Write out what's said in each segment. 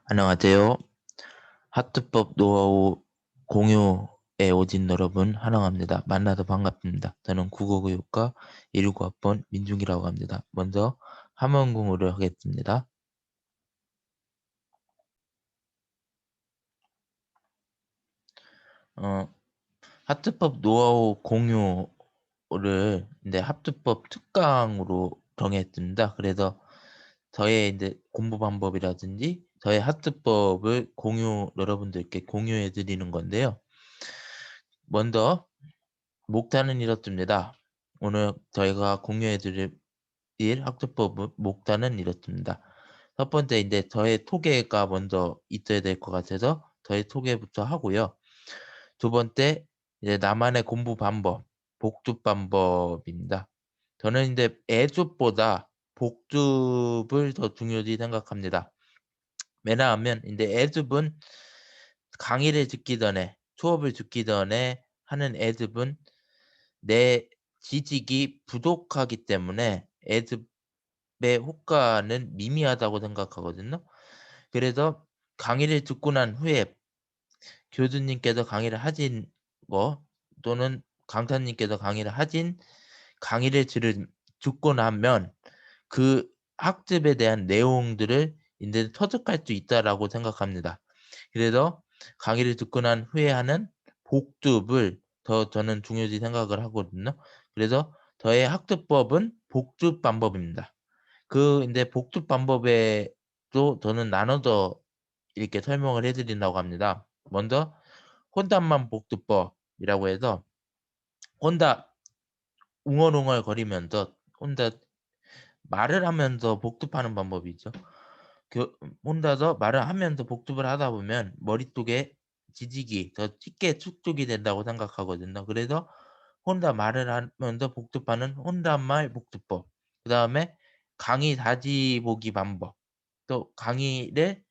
안녕하세요. 하트법 노하우 공유에 오신 여러분 환영합니다. 만나서 반갑습니다. 저는 국어교육과 119학번 민중이라고 합니다. 먼저 화면 공유를 하겠습니다. 하트법 노하우 공유를 이제 하트법 특강으로 정했습니다. 그래서 저의 이제 공부 방법이라든지 저의 하트법을 여러분들께 공유해 드리는 건데요. 먼저 목단은 이렇습니다. 오늘 저희가 공유해 드릴 학습법 목단은 이렇습니다. 첫 번째 이제 저의 소개가 먼저 있어야 될 것 같아서 저의 소개부터 하고요. 두 번째 이제 나만의 공부 방법, 복습 방법입니다. 저는 이제 애습보다 복습을 더 중요시 생각합니다. 왜냐하면 이제 애습은 강의를 듣기 전에, 수업을 듣기 전에 하는 애습은 내 지식이 부족하기 때문에 애습의 효과는 미미하다고 생각하거든요. 그래서 강의를 듣고 난 후에 교수님께서 강의를 하신 거 또는 강사님께서 강의를 하신 강의를 듣고 나면 그 학습에 대한 내용들을 이제 터득할 수 있다라고 생각합니다. 그래서 강의를 듣고 난 후에 하는 복습을 더 저는 중요시 생각을 하거든요. 그래서 저의 학습법은 복습 방법입니다. 이제 복습 방법에도 저는 나눠서 이렇게 설명을 해드린다고 합니다. 먼저 혼잣말 복습법이라고 해서 혼자 웅얼웅얼 거리면서 혼자 말을 하면서 복습하는 방법이죠. 혼자서 말을 하면서 복습을 하다 보면 머릿속에 지식이 더 쉽게 축적이 된다고 생각하거든요. 그래서 혼자 말을 하면서 복습하는 혼잣말 복습법. 그다음에 강의 다시 보기 방법. 또 강의를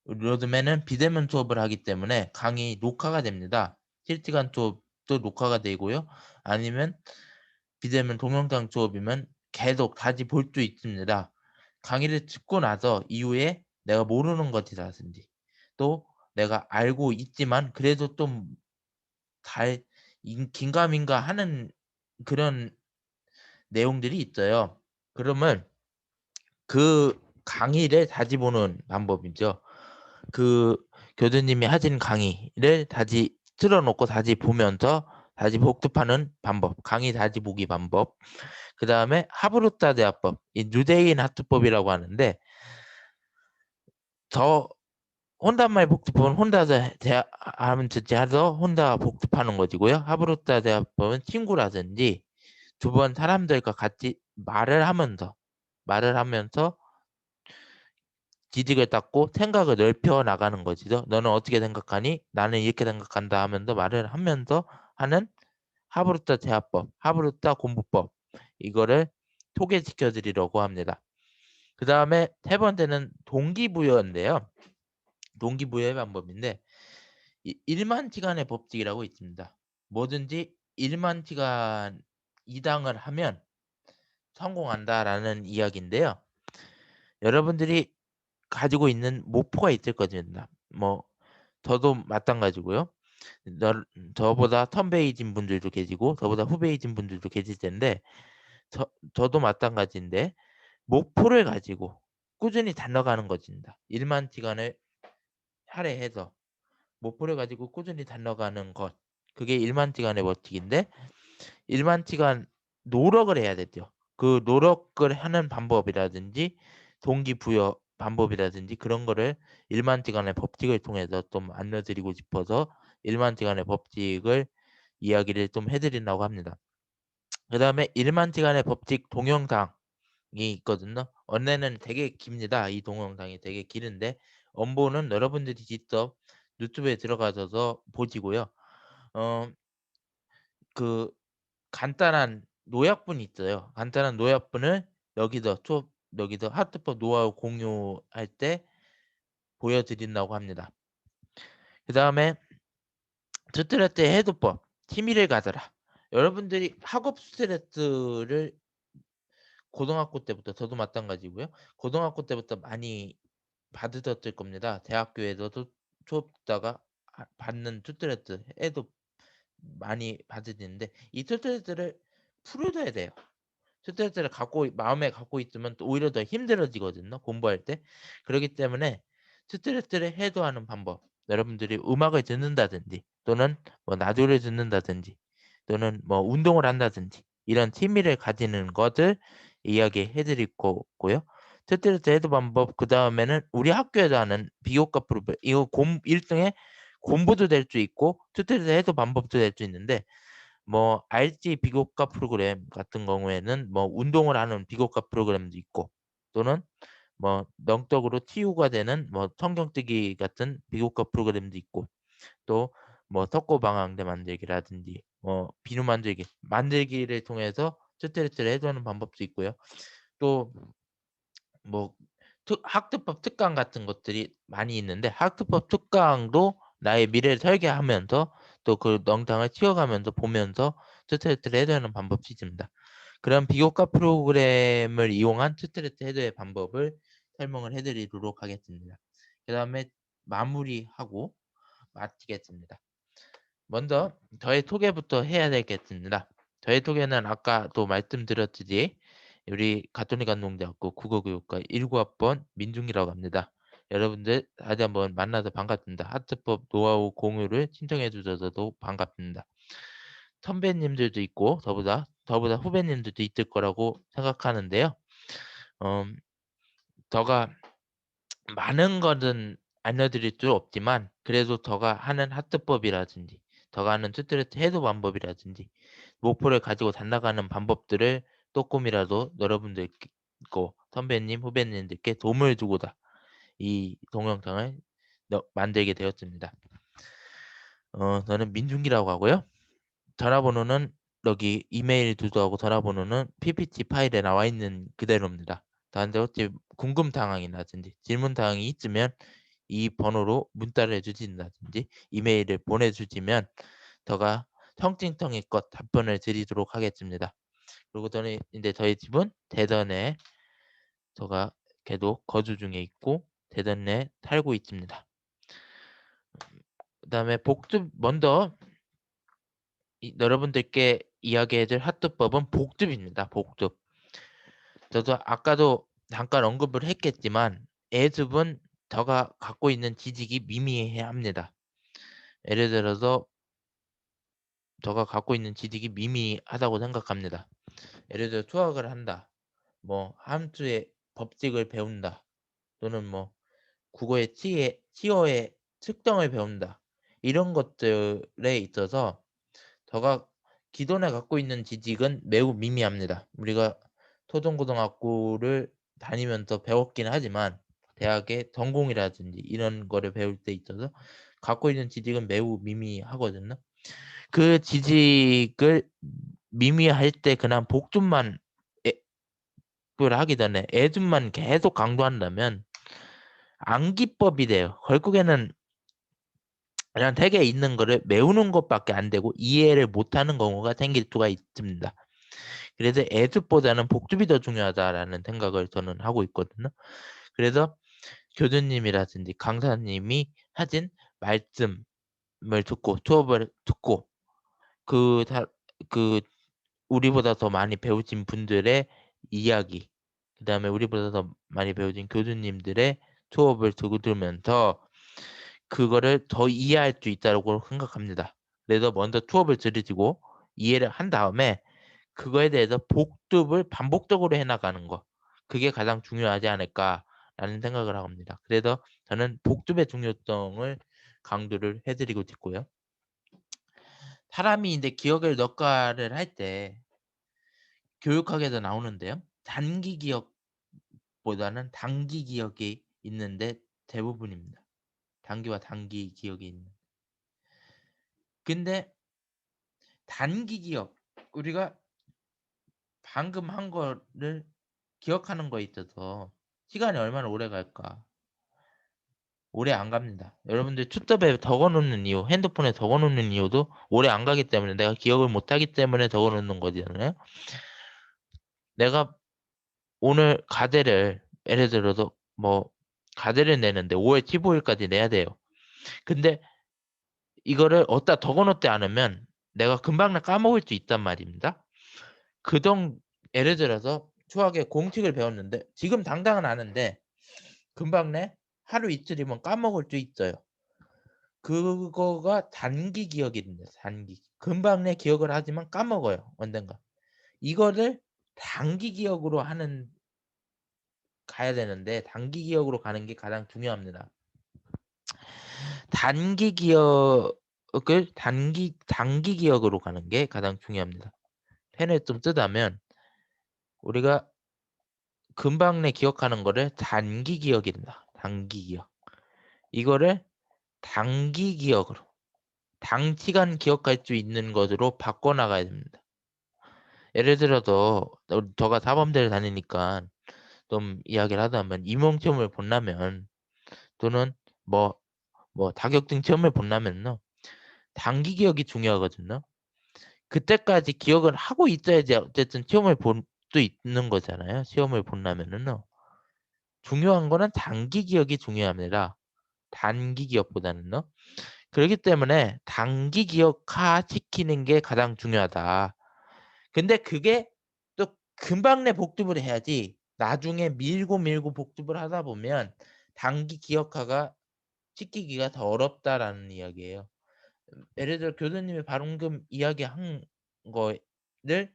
요즘에는 비대면 수업을 하기 때문에 강의 녹화가 됩니다. 실시간 수업도 녹화가 되고요. 아니면 비대면 동영상 수업이면 계속 다시 볼 수 있습니다. 강의를 듣고 나서 이후에 내가 모르는 것이라든지 또 내가 알고 있지만 그래도 좀 잘 긴가민가 하는 그런 내용들이 있어요. 그러면 그 강의를 다시 보는 방법이죠. 그 교수님이 하신 강의를 다시 틀어 놓고 다시 보면서 다시 복습하는 방법, 강의 다시 보기 방법. 그다음에 하브루타 대화법, 이 누데인 하트법이라고 하는데 저 혼잣말 복습법은 혼자서 하면 듣지 해서 혼자 복습하는 것이고요. 하브루타 대화법은 친구라든지 주변 사람들과 같이 말을 하면서 지식을 닦고 생각을 넓혀 나가는 것이죠. 너는 어떻게 생각하니? 나는 이렇게 생각한다 하면서 말을 하면서 하는 하브루타 대화법, 하브루타 공부법 이거를 소개시켜 드리려고 합니다. 그 다음에 세 번째는 동기부여인데요. 동기부여의 방법인데 1만 시간의 법칙이라고 있습니다. 뭐든지 1만 시간 이상을 하면 성공한다라는 이야기인데요. 여러분들이 가지고 있는 목표가 있을 겁니다. 뭐 저도 마찬가지고요. 저보다 선배이신 분들도 계시고 저보다 후배이신 분들도 계실 텐데 저도 마찬가지인데 목표를 가지고 꾸준히 달려가는 것입니다. 1만 시간을 할애해서 목표를 가지고 꾸준히 달려가는 것. 그게 1만 시간의 버티기인데 1만 시간 노력을 해야 되죠. 그 노력을 하는 방법이라든지 동기부여 방법이라든지 그런 거를 1만 시간의 법칙을 통해서 좀 알려드리고 싶어서 1만 시간의 법칙을 이야기를 좀 해드린다고 합니다. 그 다음에 1만 시간의 법칙 동영상이 있거든요. 원래는 되게 깁니다. 이 동영상이 되게 길은데 원본은 여러분들이 직접 유튜브에 들어가셔서 보시고요. 어, 그 간단한 요약본이 있어요. 간단한 요약본을 여기서 하트법 노하우 공유할 때 보여드린다고 합니다. 그 다음에 스트레스 해소법, 취미를 가져라. 여러분들이 학업 스트레스를 고등학교 때부터 저도 마찬가지고요. 고등학교 때부터 많이 받으셨을 겁니다. 대학교에서도 수업 듣다가 받는 투트레스 해도 많이 받으시는데 이 스트레스를 풀어줘야 돼요. 스트레스를 마음에 갖고 있으면 또 오히려 더 힘들어지거든요. 공부할 때. 그렇기 때문에 스트레스를 해소하는 방법. 여러분들이 음악을 듣는다든지 또는 뭐 라디오를 듣는다든지 또는 뭐 운동을 한다든지 이런 취미를 가지는 것을 이야기해 드릴 거고요. 스트레스 해소 방법 그다음에는 우리 학교에서 하는 비교과 프로그램 이거 일종의 공부도 될 수 있고 스트레스 해소 방법도 될 수 있는데 뭐 RG 비교과 프로그램 같은 경우에는 뭐 운동을 하는 비교과 프로그램도 있고 또는 뭐 영적으로 치유가 되는 뭐 성경뜨기 같은 비교과 프로그램도 있고 또 뭐 석고방향제 만들기라든지 뭐 비누 만들기를 통해서 스트레스를 해소하는 방법도 있고요. 또 뭐 학습법 특강 같은 것들이 많이 있는데 학습법 특강도 나의 미래를 설계하면서 또 그 영상을 치워가면서 보면서 스트레스를 해소하는 방법이 있습니다. 그럼 비교과 프로그램을 이용한 스트레스 해소의 방법을 설명을 해드리도록 하겠습니다. 그 다음에 마무리하고 마치겠습니다. 먼저 저의 소개부터 해야 되겠습니다. 저의 소개는 아까도 말씀드렸듯이 우리 가톨릭한동대학교 국어교육과 19학번 민중이라고 합니다. 여러분들 다시 한번 만나서 반갑습니다. 하트법 노하우 공유를 신청해 주셔서도 반갑습니다. 선배님들도 있고 저보다 후배님들도 있을 거라고 생각하는데요. 제가 많은 것은 알려드릴 수 없지만 그래도 제가 하는 하트법이라든지 제가 하는 스트레스 해소 방법이라든지 목표를 가지고 달려가는 방법들을 조금이라도 여러분들께 선배님, 후배님들께 도움을 주고자 이 동영상을 만들게 되었습니다. 저는 민중기라고 하고요. 전화번호는 여기 이메일 주소하고 전화번호는 PPT 파일에 나와 있는 그대로입니다. 다른데 혹시 궁금사항이라든지 질문사항이 있으면 이 번호로 문자를 해주신다든지 이메일을 보내주시면 제가 성심성의껏 답변을 드리도록 하겠습니다. 그리고 저는 이제 저희 집은 대전에 제가 계속 거주 중에 있고 대전에 살고 있습니다. 그 다음에 먼저 여러분들께 이야기해줄 하트법은 복습입니다. 복습. 저도 아까도 잠깐 언급을 했겠지만 애습은 제가 갖고 있는 지식이 미미해야 합니다. 예를 들어서 제가 갖고 있는 지식이 미미하다고 생각합니다. 예를 들어 수학을 한다. 뭐 함수의 법칙을 배운다. 또는 뭐 국어의 치어의 특성을 배운다. 이런 것들에 있어서 제가 기존에 갖고 있는 지식은 매우 미미합니다. 우리가 초중고등학교를 다니면서 배웠긴 하지만 대학의 전공이라든지 이런 거를 배울 때 있어서 갖고 있는 지식은 매우 미미하거든요. 그 지식을 미미할 때 그냥 복습만 을 하기 전에 애습만 계속 강조한다면 암기법이 돼요. 결국에는 그냥 책에 있는 거를 외우는 것밖에 안 되고 이해를 못하는 경우가 생길 수가 있습니다. 그래서 애습보다는 복습이 더 중요하다라는 생각을 저는 하고 있거든요. 그래서 교수님이라든지 강사님이 하신 말씀을 듣고 수업을 듣고 그, 그 우리보다 더 많이 배우신 분들의 이야기 그다음에 우리보다 더 많이 배우신 교수님들의 수업을 들으면서 그거를 더 이해할 수 있다고 생각합니다. 그래서 먼저 수업을 들으시고 이해를 한 다음에 그거에 대해서 복습을 반복적으로 해나가는 거. 그게 가장 중요하지 않을까라는 생각을 합니다. 그래서 저는 복습의 중요성을 강조를 해드리고 싶고요. 사람이 이제 기억을 넉과를 할 때 교육학에서 나오는데요. 단기 기억보다는 단기 기억이 있는데 대부분입니다. 단기와 단기 기억이 있는. 근데 단기 기억, 우리가 방금 한 거를 기억하는 거에 있어서 시간이 얼마나 오래 갈까? 오래 안 갑니다. 여러분들 투톱에 적어놓는 이유, 핸드폰에 적어놓는 이유도 오래 안 가기 때문에 내가 기억을 못하기 때문에 적어놓는 거잖아요. 내가 오늘 과제를 예를 들어서 뭐 과제를 내는데 5월 15일까지 내야 돼요. 근데 이거를 어디다 적어놓지 않으면 내가 금방 까먹을 수 있단 말입니다. 예를 들어서 수학에 공식을 배웠는데 지금 당장은 아는데 금방 하루 이틀이면 까먹을 수 있어요. 그거가 단기 기억입니다. 단기. 금방 기억을 하지만 까먹어요. 언젠가. 이거를 단기 기억으로 가야 되는데 단기 기억으로 가는 게 가장 중요합니다. 단기 기억을 단기 기억으로 가는 게 가장 중요합니다. 펜을 좀 쓰다면 우리가 금방 기억하는 거를 단기 기억이다. 단기 기억. 이거를 단기 기억으로 단시간 기억할 수 있는 것으로 바꿔나가야 됩니다. 예를 들어서 저가 사범대를 다니니까 좀 이야기를 하다면 임용시험을 본다면 또는 뭐 자격증 시험을 본다면요. 단기 기억이 중요하거든요. 그때까지 기억을 하고 있어야지 어쨌든 시험을 볼 수 있는 거잖아요. 시험을 본다면은요. 중요한 거는 단기 기억이 중요합니다. 단기 기억보다는요. 그렇기 때문에 단기 기억화 시키는 게 가장 중요하다. 근데 그게 또 금방 복습을 해야지 나중에 밀고 복습을 하다 보면 단기 기억화가 시키기가 더 어렵다라는 이야기예요. 예를 들어 교수님이 방금 이야기한 거를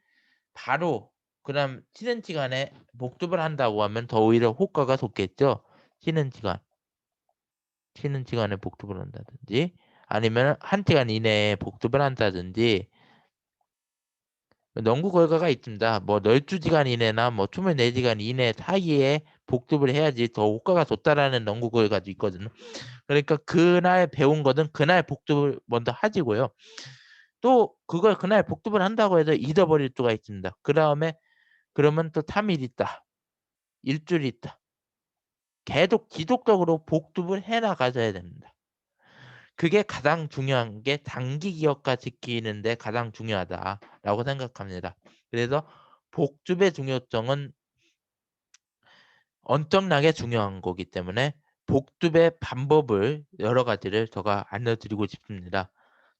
바로 그다음 쉬는 시간에 복습을 한다고 하면 더 오히려 효과가 좋겠죠. 쉬는 시간에 복습을 한다든지 아니면 1시간 이내에 복습을 한다든지 연구 결과가 있습니다. 뭐 12시간 이내나 뭐 24시간 이내 사이에 복습을 해야지 더 효과가 좋다라는 연구 결과도 있거든요. 그러니까 그날 배운 거는 그날 복습을 먼저 하시고요. 또 그걸 그날 복습을 한다고 해서 잊어버릴 수가 있습니다. 그러면 또 3일 있다. 일주일 있다. 계속 지속적으로 복습을 해 나가셔야 됩니다. 그게 가장 중요한 게 단기 기억화 시키는데 가장 중요하다라고 생각합니다. 그래서 복습의 중요성은 엄청나게 중요한 거기 때문에 복습의 방법을 여러 가지를 제가 알려드리고 싶습니다.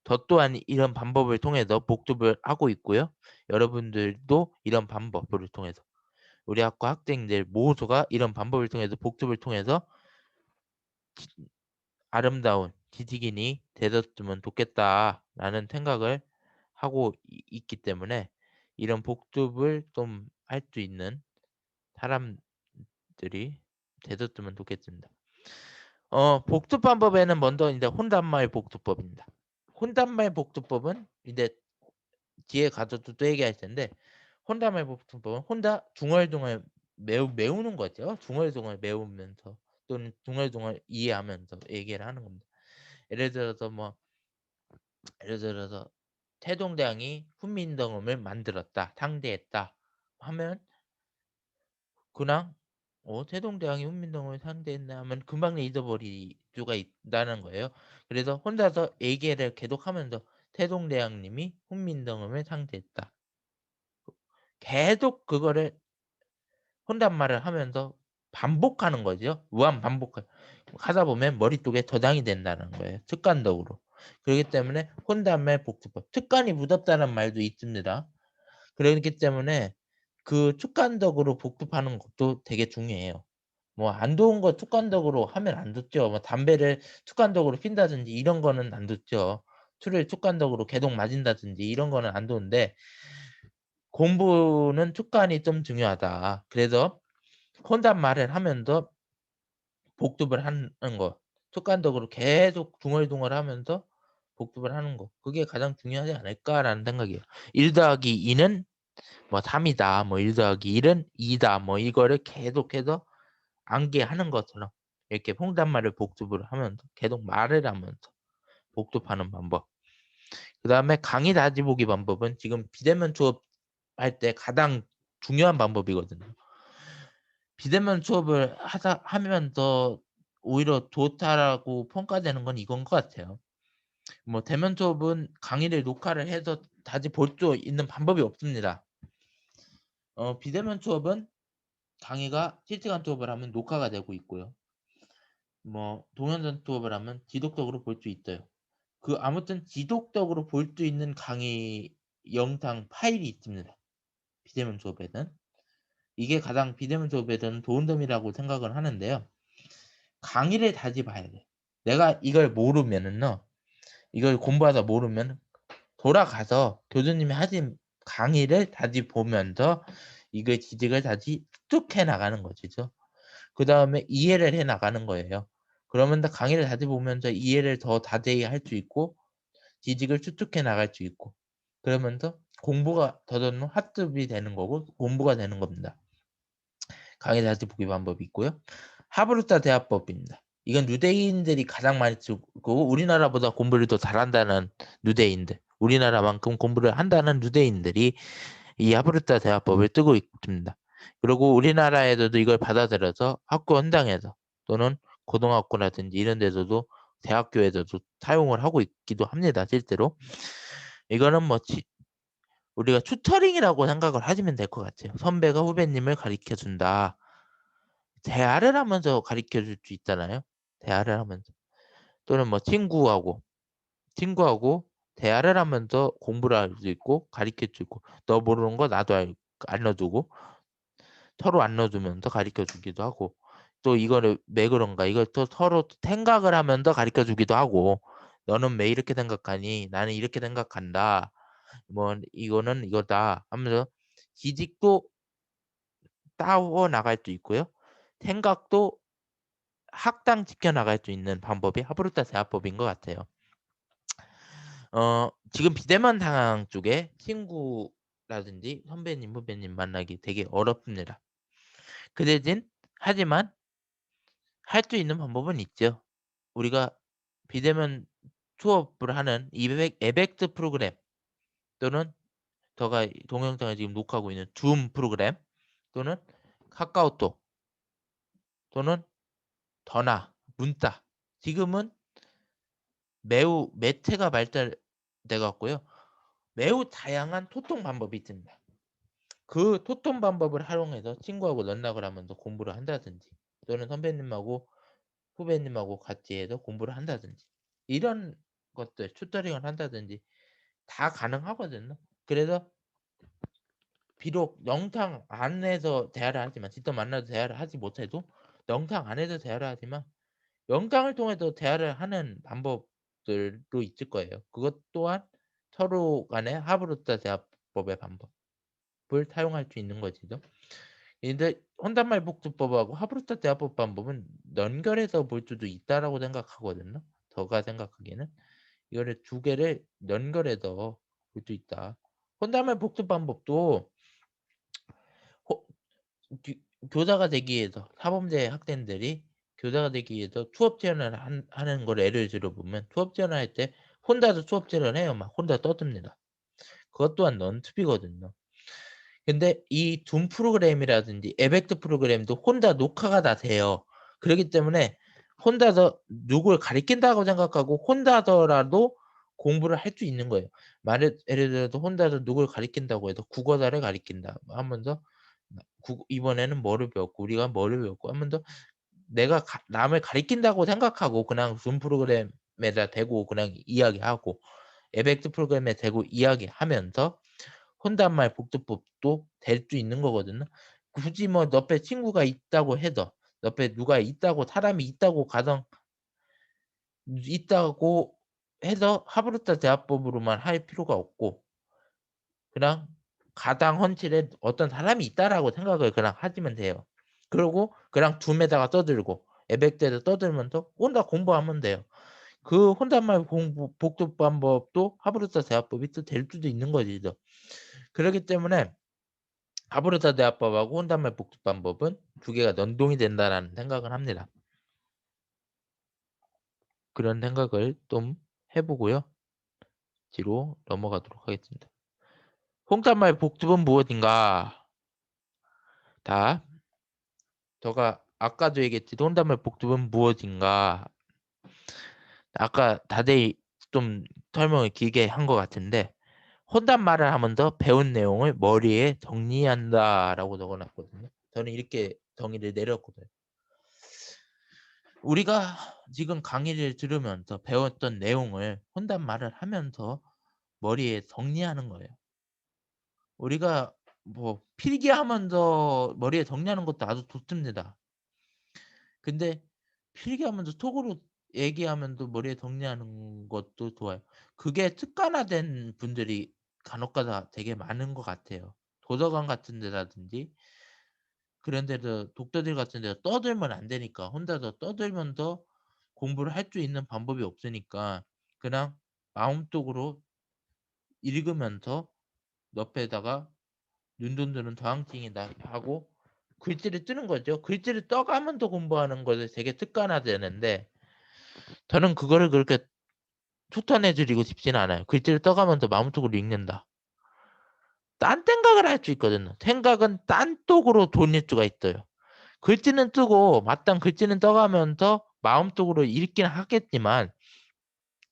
저 또한 이런 방법을 통해서 복습을 하고 있고요. 여러분들도 이런 방법을 통해서 우리 학과 학생들 모두가 이런 방법을 통해서 복습을 통해서 아름다운 지식인이 되었으면 좋겠다라는 생각을 하고 있기 때문에 이런 복습을 좀 할 수 있는 사람들이 되었으면 좋겠습니다. 복습 방법에는 먼저 이제 혼잣말 복습법입니다. 혼잣말 복습법은 이제 뒤에 가서도 또 얘기할 텐데 혼잣말 복습법은 혼자 중얼중얼 외우는 거죠. 중얼중얼 외우면서 또는 중얼중얼 이해하면서 얘기를 하는 겁니다. 예를 들어서 태동대왕이 훈민정음을 만들었다, 상대했다 하면 그냥 태동대왕이 훈민정음을 상대했나 하면 금방 잊어버릴 수가 있다는 거예요. 그래서 혼자서 얘기를 계속하면서 태동대왕님이 훈민정음을 상대했다. 계속 그거를 혼잣말을 하면서 반복하는 거죠. 무한 반복을 하다 보면 머릿속에 저장이 된다는 거예요. 습관적으로. 그렇기 때문에 혼잣말 복습법. 습관이 묻었다는 말도 있습니다. 그렇기 때문에 그 습관적으로 복습하는 것도 되게 중요해요. 뭐 안 좋은 거 습관적으로 하면 안 좋죠. 뭐 담배를 습관적으로 핀다든지 이런 거는 안 좋죠. 술을 습관적으로 계속 마신다든지 이런 거는 안 좋은데 공부는 습관이 좀 중요하다. 그래서 혼잣말을 하면서 복습을 하는 거. 습관적으로 계속 중얼중얼하면서 복습을 하는 거. 그게 가장 중요하지 않을까라는 생각이에요. 1 더하기 2는 뭐 3이다. 뭐 1 더하기 1은 2다. 뭐 이거를 계속해서 암기하는 것처럼 이렇게 혼잣말을 복습을 하면서 계속 말을 하면서 복습하는 방법. 그다음에 강의 다시 보기 방법은 지금 비대면 수업할 때 가장 중요한 방법이거든요. 비대면 수업을 하면서 오히려 좋다라고 평가되는 건 이건 것 같아요. 뭐 대면 수업은 강의를 녹화를 해서 다시 볼 수 있는 방법이 없습니다. 비대면 수업은 강의가 실시간 수업을 하면 녹화가 되고 있고요. 뭐 동영상 수업을 하면 지속적으로 볼 수 있어요. 그 아무튼 지속적으로 볼 수 있는 강의 영상 파일이 있습니다. 비대면 수업에는. 이게 가장 비대면 수업에서는 좋은 점이라고 생각을 하는데요. 강의를 다시 봐야 돼. 내가 이걸 모르면은요. 이걸 공부하다 모르면 돌아가서 교수님이 하신 강의를 다시 보면서 이걸 지식을 다시 습득해 나가는 거죠. 그 다음에 이해를 해 나가는 거예요. 그러면 강의를 다시 보면서 이해를 더 자세히 할 수 있고 지식을 습득해 나갈 수 있고 그러면서 공부가 더더욱 학습이 되는 거고 공부가 되는 겁니다. 강의 다시 보기 방법이 있고요. 하브루타 대화법입니다. 이건 유대인들이 가장 많이 쓰고 우리나라보다 공부를 더 잘한다는 유대인들, 우리나라만큼 공부를 한다는 유대인들이 이 하브루타 대화법을 쓰고 있습니다. 그리고 우리나라에서도 이걸 받아들여서 학교 현장에서 또는 고등학교라든지 이런 데서도 대학교에서도 사용을 하고 있기도 합니다. 실제로. 이거는 뭐 우리가 튜터링이라고 생각을 하시면 될 것 같아요. 선배가 후배님을 가르쳐 준다. 대화를 하면서 가르쳐 줄 수 있잖아요. 대화를 하면서. 또는 뭐 친구하고 대화를 하면서 공부를 할 수 있고 가르쳐 주고 너 모르는 거 나도 알려주고 서로 알려주면서 가르쳐 주기도 하고 또 이거를 왜 그런가 이걸 또 서로 생각을 하면서 가르쳐 주기도 하고 너는 왜 이렇게 생각하니 나는 이렇게 생각한다 뭐 이거는 이거다 하면서 지식도 따워 나갈 수 있고요 생각도 학당 지켜나갈 수 있는 방법이 하브루타 대화법인 것 같아요. 지금 비대면 상황 쪽에 친구라든지 선배님, 후배님 만나기 되게 어렵습니다. 그 대신 하지만 할 수 있는 방법은 있죠. 우리가 비대면 수업을 하는 에벡스 프로그램 또는 제가 동영상을 지금 녹화하고 있는 줌 프로그램 또는 카카오톡 또는 더나 문자 지금은 매우 매체가 발달돼 갖고요. 매우 다양한 소통 방법이 있습니다. 그 소통 방법을 활용해서 친구하고 연락을 하면서 공부를 한다든지 또는 선배님하고 후배님하고 같이 해서 공부를 한다든지 이런 것들 튜터링을 한다든지 다 가능하거든요. 그래서 비록 영상 안에서 대화를 하지만 직접 만나서 대화를 하지 못해도 영상 안에서 대화를 하지만 영상을 통해서 대화를 하는 방법들도 있을 거예요. 그것 또한 서로 간의 하브루타 대화법의 방법을 사용할 수 있는 것이죠. 근데 혼잣말 복수법하고 하브루타 대화법 방법은 연결해서 볼 수도 있다라고 생각하거든요. 제가 생각하기에는 이거를 두 개를 연결해서 볼 수 있다. 혼잣말 복수 방법도 호- 교사가 되기 위해서 사범대 학생들이 교사가 되기 위해서 수업 지원을 하는 걸 예를 들어보면 수업 지원을 할 때 혼자서 수업 지원을 해요. 막 혼자 떠듭니다. 그것 또한 넌투비거든요. 근데 이 줌 프로그램이라든지 에벡트 프로그램도 혼자 녹화가 다 돼요. 그렇기 때문에 혼자서 누굴 가르친다고 생각하고 혼자서라도 공부를 할 수 있는 거예요. 예를 들어서 혼자서 누굴 가르친다고 해서 국어사를 가르친다 하면서 이번에는 뭐를 배웠고 우리가 뭐를 배웠고 하면서 내가 남을 가르친다고 생각하고 그냥 줌 프로그램에다 대고 그냥 이야기하고 에벡트 프로그램에 대고 이야기하면서 혼잣말 복수법도 될 수 있는 거거든요. 굳이 뭐 옆에 친구가 있다고 해서 옆에 누가 있다고 사람이 있다고 해서 하브루타 대화법으로만 할 필요가 없고 그냥 가당 헌칠에 어떤 사람이 있다라고 생각을 그냥 하시면 돼요. 그러고 그냥 줌에다가 떠들고 에벡트에서 떠들면서 혼자 공부하면 돼요. 그 혼잣말 공부 복습 방법도 하브루타 대화법이 또 될 수도 있는 거지죠. 그렇기 때문에 하브루타 대화법하고 혼잣말 복습 방법은 두 개가 연동이 된다라는 생각을 합니다. 그런 생각을 좀 해보고요. 뒤로 넘어가도록 하겠습니다. 혼잣말 복습은 무엇인가? 다 제가 아까도 얘기했지 혼잣말 복습은 무엇인가? 아까 다들 좀 설명을 길게 한 것 같은데 혼잣말을 하면서 배운 내용을 머리에 정리한다라고 적어놨거든요. 저는 이렇게 정의를 내렸거든요. 우리가 지금 강의를 들으면서 배웠던 내용을 혼잣말을 하면서 머리에 정리하는 거예요. 우리가 뭐 필기하면서 머리에 정리하는 것도 아주 좋습니다. 근데 필기하면서 톡으로 얘기하면서 머리에 정리하는 것도 좋아요. 그게 습관화된 분들이 간혹가다 되게 많은 것 같아요. 도서관 같은 데라든지 그런 데서 독서실 같은 데서 떠들면 안 되니까 혼자서 떠들면서 공부를 할 수 있는 방법이 없으니까 그냥 마음속으로 읽으면서 옆에다가 눈돈들은 더항팅이다 하고 글씨를 뜨는 거죠. 글씨를 떠가면서 공부하는 것을 되게 습관화되는데 저는 그거를 그렇게 추천해 드리고 싶지는 않아요. 글씨를 떠가면서 마음속으로 읽는다. 딴 생각을 할 수 있거든요. 생각은 딴 쪽으로 돌릴 수가 있어요. 글씨는 뜨고 마땅 글씨는 떠가면서 마음속으로 읽긴 하겠지만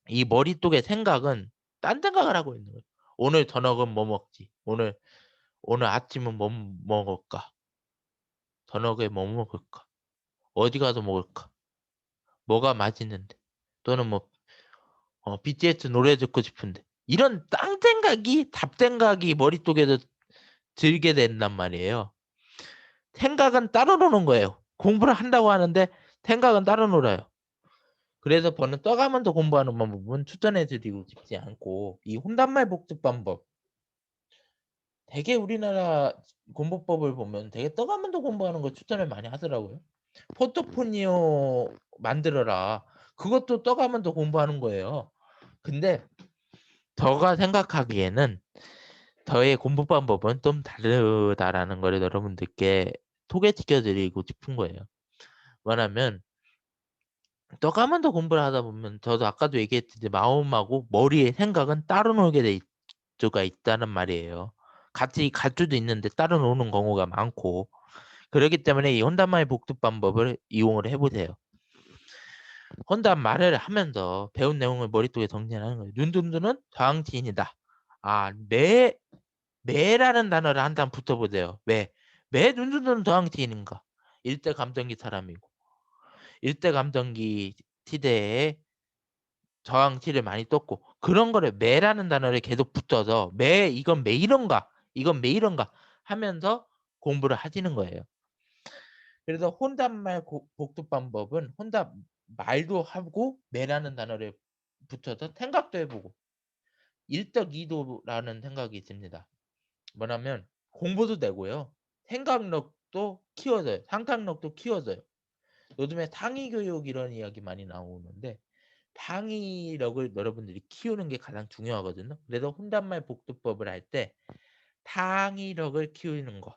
이 머릿속의 생각은 딴 생각을 하고 있는 거예요. 오늘 저녁은 뭐 먹지? 오늘 아침은 뭐 먹을까? 저녁에 뭐 먹을까? 어디 가서 먹을까? 뭐가 맛있는데? 또는 뭐 BTS 노래 듣고 싶은데 이런 딴 생각이 잡생각이 머릿속에서 들게 된단 말이에요. 생각은 따로 노는 거예요. 공부를 한다고 하는데 생각은 따로 놀아요. 그래서 저는 떠가면서 공부하는 방법은 추천해드리고 싶지 않고 이 혼잣말 복습 방법 되게 우리나라 공부법을 보면 되게 떠가면서 공부하는 걸 추천을 많이 하더라고요. 포트포니오 만들어라. 그것도 떠가면서 공부하는 거예요. 근데 제가 생각하기에는 저의 공부 방법은 좀 다르다라는 거를 여러분들께 소개시켜 드리고 싶은 거예요. 뭐냐면 떠가면서 공부를 하다 보면 저도 아까도 얘기했듯이 마음하고 머리의 생각은 따로 놀게 돼 수가 있다는 말이에요. 같이 갈 수도 있는데 따로 노는 경우가 많고 그렇기 때문에 이 혼잣말 복습 방법을 이용을 해보세요. 혼잣말을 하면서 배운 내용을 머릿속에 정리하는 거예요. 눈둔두는 저항지인이다. 아, 매라는 단어를 한 단 붙여보세요. 매 눈둔두는 저항지인인가? 일대 감정기 사람이고 일대 감정기 시대에 저항치를 많이 떴고 그런 거를 매라는 단어를 계속 붙여서 이건 매 이런가 이건 매 이런가 하면서 공부를 하시는 거예요. 그래서 혼잣말 복습 방법은 혼자 말도 하고 매라는 단어를 붙여서 생각도 해보고 일덕이도라는 생각이 듭니다. 뭐냐면 공부도 되고요. 생각력도 키워져요. 상상력도 키워져요. 요즘에 상위교육 이런 이야기 많이 나오는데 창의력을 여러분들이 키우는 게 가장 중요하거든요. 그래서 혼잣말 복습법을 할 때 창의력을 키우는 거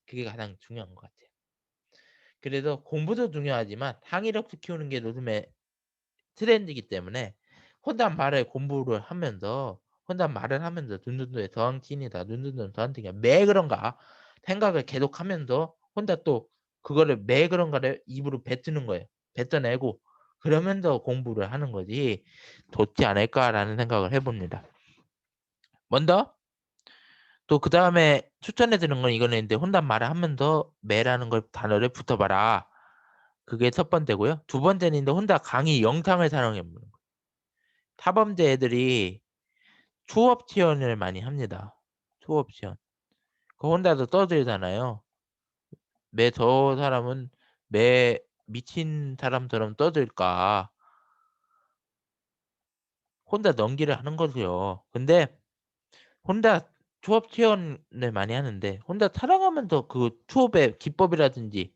그게 가장 중요한 것 같아요. 그래서 공부도 중요하지만 창의력도 키우는 게 요즘에 트렌드이기 때문에 혼잣말을 공부를 하면서 혼잣말을 하면서 눈눈눈의 더한틴이다 눈눈눈 더한틴이야 매 그런가 생각을 계속하면서 혼자 또 그거를 매 그런가를 입으로 뱉는 거예요. 뱉어내고 그러면서 공부를 하는 거지 좋지 않을까라는 생각을 해봅니다. 먼저 또 그 다음에 추천해 드리는 건 이거는 이제 혼잣말을 하면서 매라는 걸 단어를 붙어봐라. 그게 첫 번째고요. 두 번째는 이제 혼자 강의 영상을 사용해 보는 거예요. 타범제 애들이 수업 지원을 많이 합니다. 수업 지원. 그 혼자서 떠들잖아요. 매 저 사람은 매 미친 사람처럼 떠들까. 혼자 연기를 하는 거죠. 근데 혼자 수업 지원을 많이 하는데 혼자 살아가면서 그 수업의 기법이라든지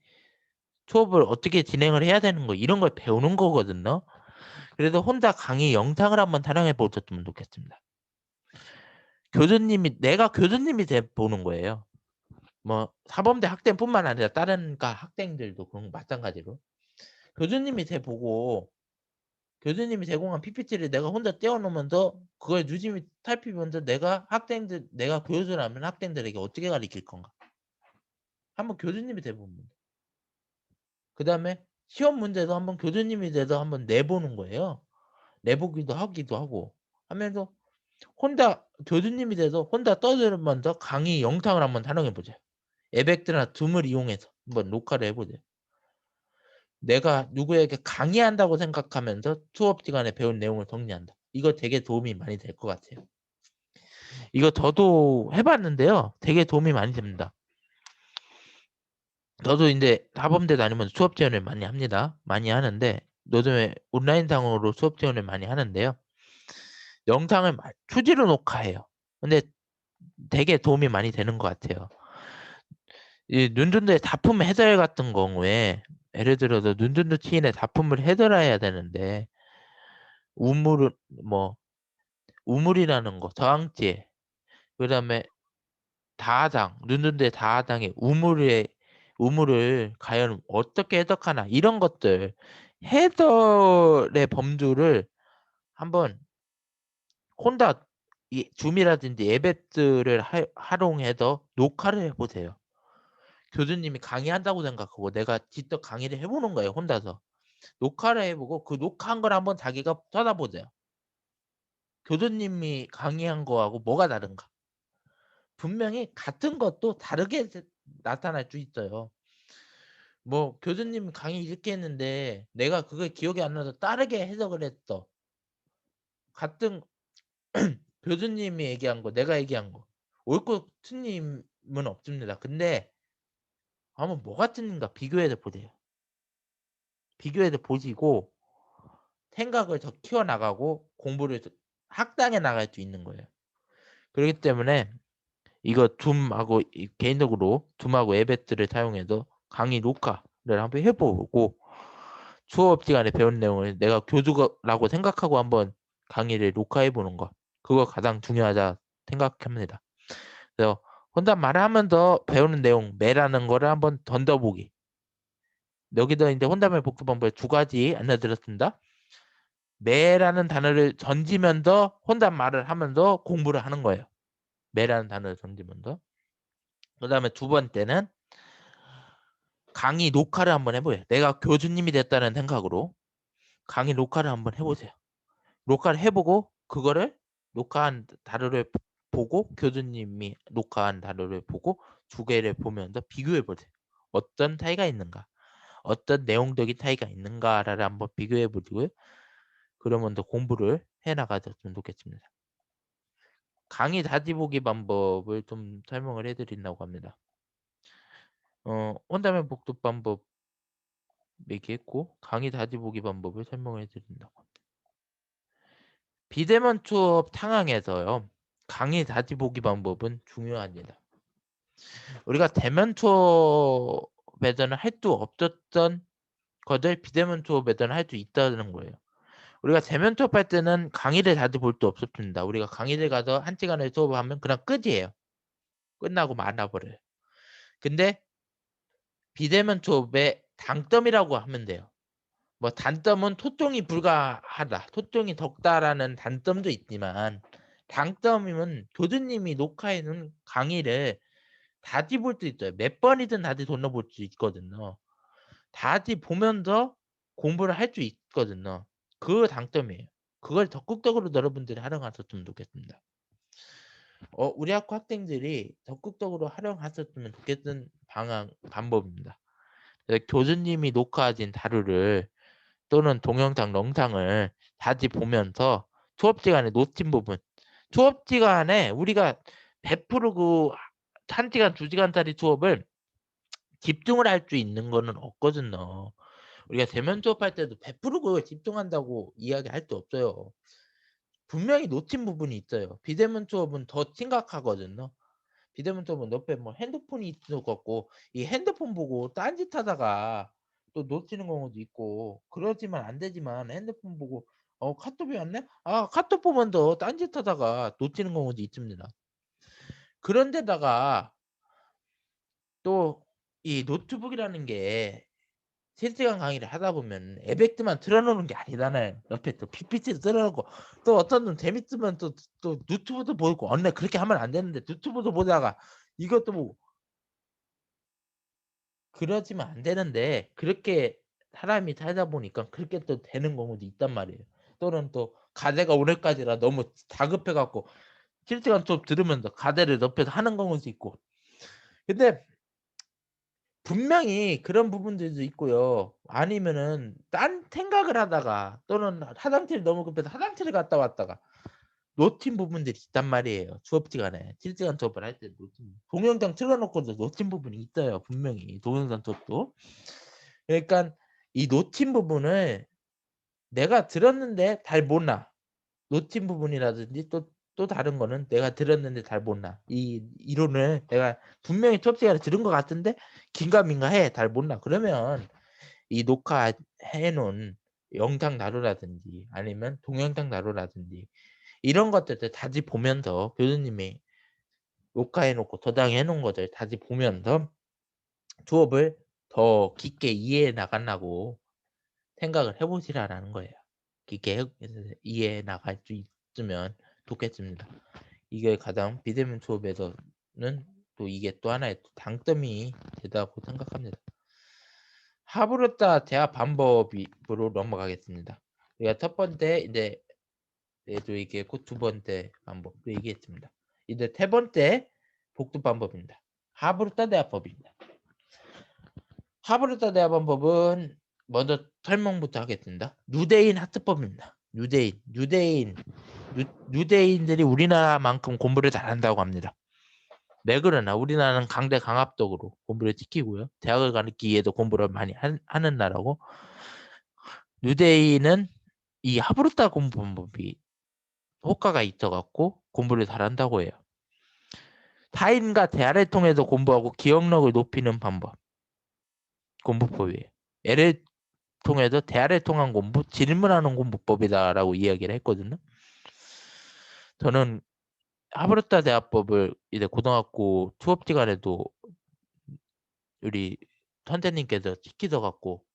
수업을 어떻게 진행을 해야 되는 거 이런 걸 배우는 거거든요. 그래서 혼자 강의 영상을 한번 촬영해 보셨으면 좋겠습니다. 내가 교수님이 돼 보는 거예요. 뭐 사범대 학생뿐만 아니라 다른 과 학생들도 그런 거 마찬가지로 교수님이 돼 보고 교수님이 제공한 PPT를 내가 혼자 떼어놓으면서 그걸 유심히 살피면서 내가 교수라면 학생들에게 어떻게 가르칠 건가 한번 교수님이 돼 보면 그 다음에 시험 문제도 한번 교수님이 돼서 한번 내보는 거예요. 내보기도 하기도 하고 하면서 혼자 교수님이 돼서 혼자 떠들면서 강의 영상을 한번 촬영해 보자. 에벡트나 줌을 이용해서 한번 녹화를 해보자. 내가 누구에게 강의한다고 생각하면서 수업 시간에 배운 내용을 정리한다. 이거 되게 도움이 많이 될 것 같아요. 이거 저도 해봤는데요. 되게 도움이 많이 됩니다. 저도 이제 사범대 다니면서 수업 지원을 많이 합니다. 많이 하는데 요즘에 온라인상으로 수업 지원을 많이 하는데요. 영상을 추지로 녹화해요. 근데 되게 도움이 많이 되는 것 같아요. 이 눈준도의 다품 해설 같은 경우에 예를 들어서 눈준도 치인의 다품을 해설해야 되는데 우물은 뭐 우물이라는 거 저항지 그다음에 다하당 눈준도의 다하당의 우물을 과연 어떻게 해석하나 이런 것들 해설의 범주를 한번 혼자 이 줌이라든지 앱앱들을 활용해서 녹화를 해보세요. 교수님이 강의한다고 생각하고 내가 직접 강의를 해보는 거예요. 혼자서. 녹화를 해보고 그 녹화한 걸 한번 자기가 쳐다보세요. 교수님이 강의한 거하고 뭐가 다른가. 분명히 같은 것도 다르게 나타날 수 있어요. 뭐 교수님 강의 이렇게 했는데 내가 그걸 기억이 안 나서 다르게 해석을 했어. 같은 교수님이 얘기한 거 내가 얘기한 거 옳고 틀림은 없습니다. 근데 한번 뭐가 틀린가 비교해서 보세요. 비교해서 보시고 생각을 더 키워나가고 공부를 학당에 나갈 수 있는 거예요. 그렇기 때문에 이거 줌하고 개인적으로 줌하고 앱앱들을 사용해서 강의 녹화를 한번 해보고 수업 시간에 배운 내용을 내가 교수라고 생각하고 한번 강의를 녹화해보는 거 그거 가장 중요하다 생각합니다. 그래서 혼자 말하면서 배우는 내용 매라는 거를 한번 던져보기. 여기다 이제 혼자말 복습 방법에 두 가지 알려드렸습니다. 매라는 단어를 던지면서 혼자 말을 하면서 공부를 하는 거예요. 매라는 단어를 던지면서. 그 다음에 두 번째는 강의 녹화를 한번 해보세요. 내가 교수님이 됐다는 생각으로 강의 녹화를 한번 해보세요. 녹화를 해보고 그거를 녹화한 자료를 보고 교수님이 녹화한 자료를 보고 두 개를 보면서 비교해보세요. 어떤 차이가 있는가? 어떤 내용적인 차이가 있는가를 한번 비교해보고요. 그러면 더 공부를 해나가셨으면 좋겠습니다. 강의 다시 보기 방법을 좀 설명을 해드린다고 합니다. 혼자면 복습 방법 얘기했고 강의 다시 보기 방법을 설명을 해드린다고 합니다. 비대면 수업 상황에서요. 강의 다시 보기 방법은 중요합니다. 우리가 대면 수업에서는 할 수 없었던 것을 비대면 수업에서는 할 수 있다는 거예요. 우리가 대면 수업할 때는 강의를 다시 볼 수 없었습니다. 우리가 강의를 가서 한 시간을 수업하면 그냥 끝이에요. 끝나고 말아버려요. 근데 비대면 수업의 장점이라고 하면 돼요. 뭐 단점은 토종이 불가하다, 토종이 적다라는 단점도 있지만 장점이면 교수님이 녹화해 놓은 강의를 다시 볼 수 있어요. 몇 번이든 다시 돌려볼 수 있거든요. 다시 보면서 공부를 할 수 있거든요. 그 장점이에요. 그걸 적극적으로 여러분들이 활용하셨으면 좋겠습니다. 우리 학교 학생들이 적극적으로 활용하셨으면 좋겠는 방법입니다. 교수님이 녹화하신 자료를 또는 동영상, 영상을 다시 보면서 수업 시간에 놓친 부분, 수업 시간에 우리가 100% 그 1시간, 2시간짜리 수업을 집중을 할 수 있는 거는 없거든요. 우리가 대면 수업할 때도 100% 그걸 집중한다고 이야기할 수 없어요. 분명히 놓친 부분이 있어요. 비대면 수업은 더 심각하거든요. 비대면 수업은 옆에 뭐 핸드폰이 있을 것 같고 이 핸드폰 보고 딴짓하다가 또 놓치는 경우도 있고 그러지만 안 되지만 핸드폰 보고 카톡이 왔네? 아 카톡 보면서 딴짓하다가 놓치는 경우도 있습니다. 그런데다가 또 이 노트북이라는 게 실시간 강의를 하다 보면 에펙트만 틀어놓는 게 아니잖아요. 옆에 또 PPT도 틀어놓고 또 어떤 분 재밌으면 또 유튜브도 보고 원래 그렇게 하면 안 되는데 유튜브도 보다가 이것도 뭐 그러지면 안 되는데 그렇게 사람이 살다 보니까 그렇게 또 되는 경우도 있단 말이에요. 또는 또 과제가 오늘까지라 너무 다급해 갖고 실시간 수업 들으면서 과제를 옆에서 하는 경우도 있고. 근데 분명히 그런 부분들도 있고요. 아니면은 딴 생각을 하다가 또는 화장실이 너무 급해서 화장실을 갔다 왔다가 놓친 부분들이 있단 말이에요. 수업 시간에 실시간 수업을 할 때 놓친 동영상 틀어놓고도 놓친 부분이 있어요. 분명히 동영상 수업도. 그러니까 이 놓친 부분을 내가 들었는데 잘 몰라. 놓친 부분이라든지 또 다른 거는 내가 들었는데 잘 몰라. 이 이론을 내가 분명히 수업 시간에 들은 것 같은데 긴가민가해. 잘 몰라. 그러면 이 녹화해 놓은 영상 자료라든지 아니면 동영상 자료라든지 이런 것들을 다시 보면서 교수님이 녹화해 놓고 저장해 놓은 것들 다시 보면서 수업을 더 깊게 이해해 나가려고 생각을 해보시라는 거예요. 깊게 이해해 나갈 수 있으면 좋겠습니다. 이게 가장 비대면 수업에서는 또 이게 또 하나의 장점이 되다고 생각합니다. 하브르타 대화 방법으로 넘어가겠습니다. 우리가 첫 번째 이제 얘도 이게 곧 두 번째 방법 얘기했습니다. 이제 세 번째 복습 방법입니다. 하브르타 대화법입니다. 하브르타 대화 방법은 먼저 설명부터 하겠습니다. 유대인 학습법입니다. 유대인들이 우리나라만큼 공부를 잘한다고 합니다. 왜 그러나 우리나라는 강대 강압적으로 공부를 시키고요. 대학을 가기 위해도 공부를 많이 하는 나라고 유대인은 이 하브르타 공부 방법이 효과가 있어갖고 공부를 잘한다고 해요. 타인과 대화를 통해서 공부하고 기억력을 높이는 방법 공부법이에요. 예를 통해서 대화를 통한 공부, 질문하는 공부법이다라고 이야기를 했거든요. 저는 하브르타 대화법을 이제 고등학교 수업 시간에도 우리 선생님께서 시키셔 갖고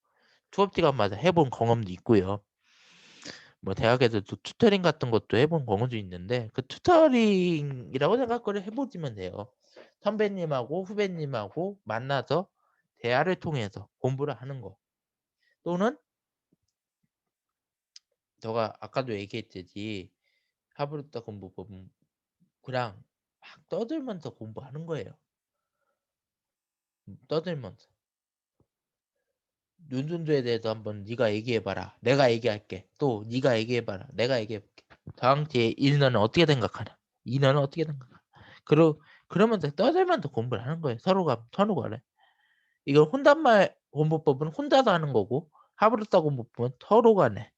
수업 시간마다 해본 경험도 있고요. 뭐 대학에서도 튜터링 같은 것도 해본 경우도 있는데 그 튜터링이라고 생각을 해보시면 돼요. 선배님하고 후배님하고 만나서 대화를 통해서 공부를 하는 거 또는 제가 아까도 얘기했듯이 하브르타 공부법은 그냥 막 떠들면서 공부하는 거예요. 떠들면서 윤준주에 대해서 한번 네가 얘기해봐라. 내가 얘기할게. 또 네가 얘기해봐라. 내가 얘기해볼게. 다음 주에 1년은 어떻게 생각하나? 2년은 어떻게 생각하나? 그러면서 떠들면서 공부를 하는 거예요. 서로가 그래. 이걸 혼잣말 공부법은 혼자서 하는 거고 하브르타 공부법은 서로가 내.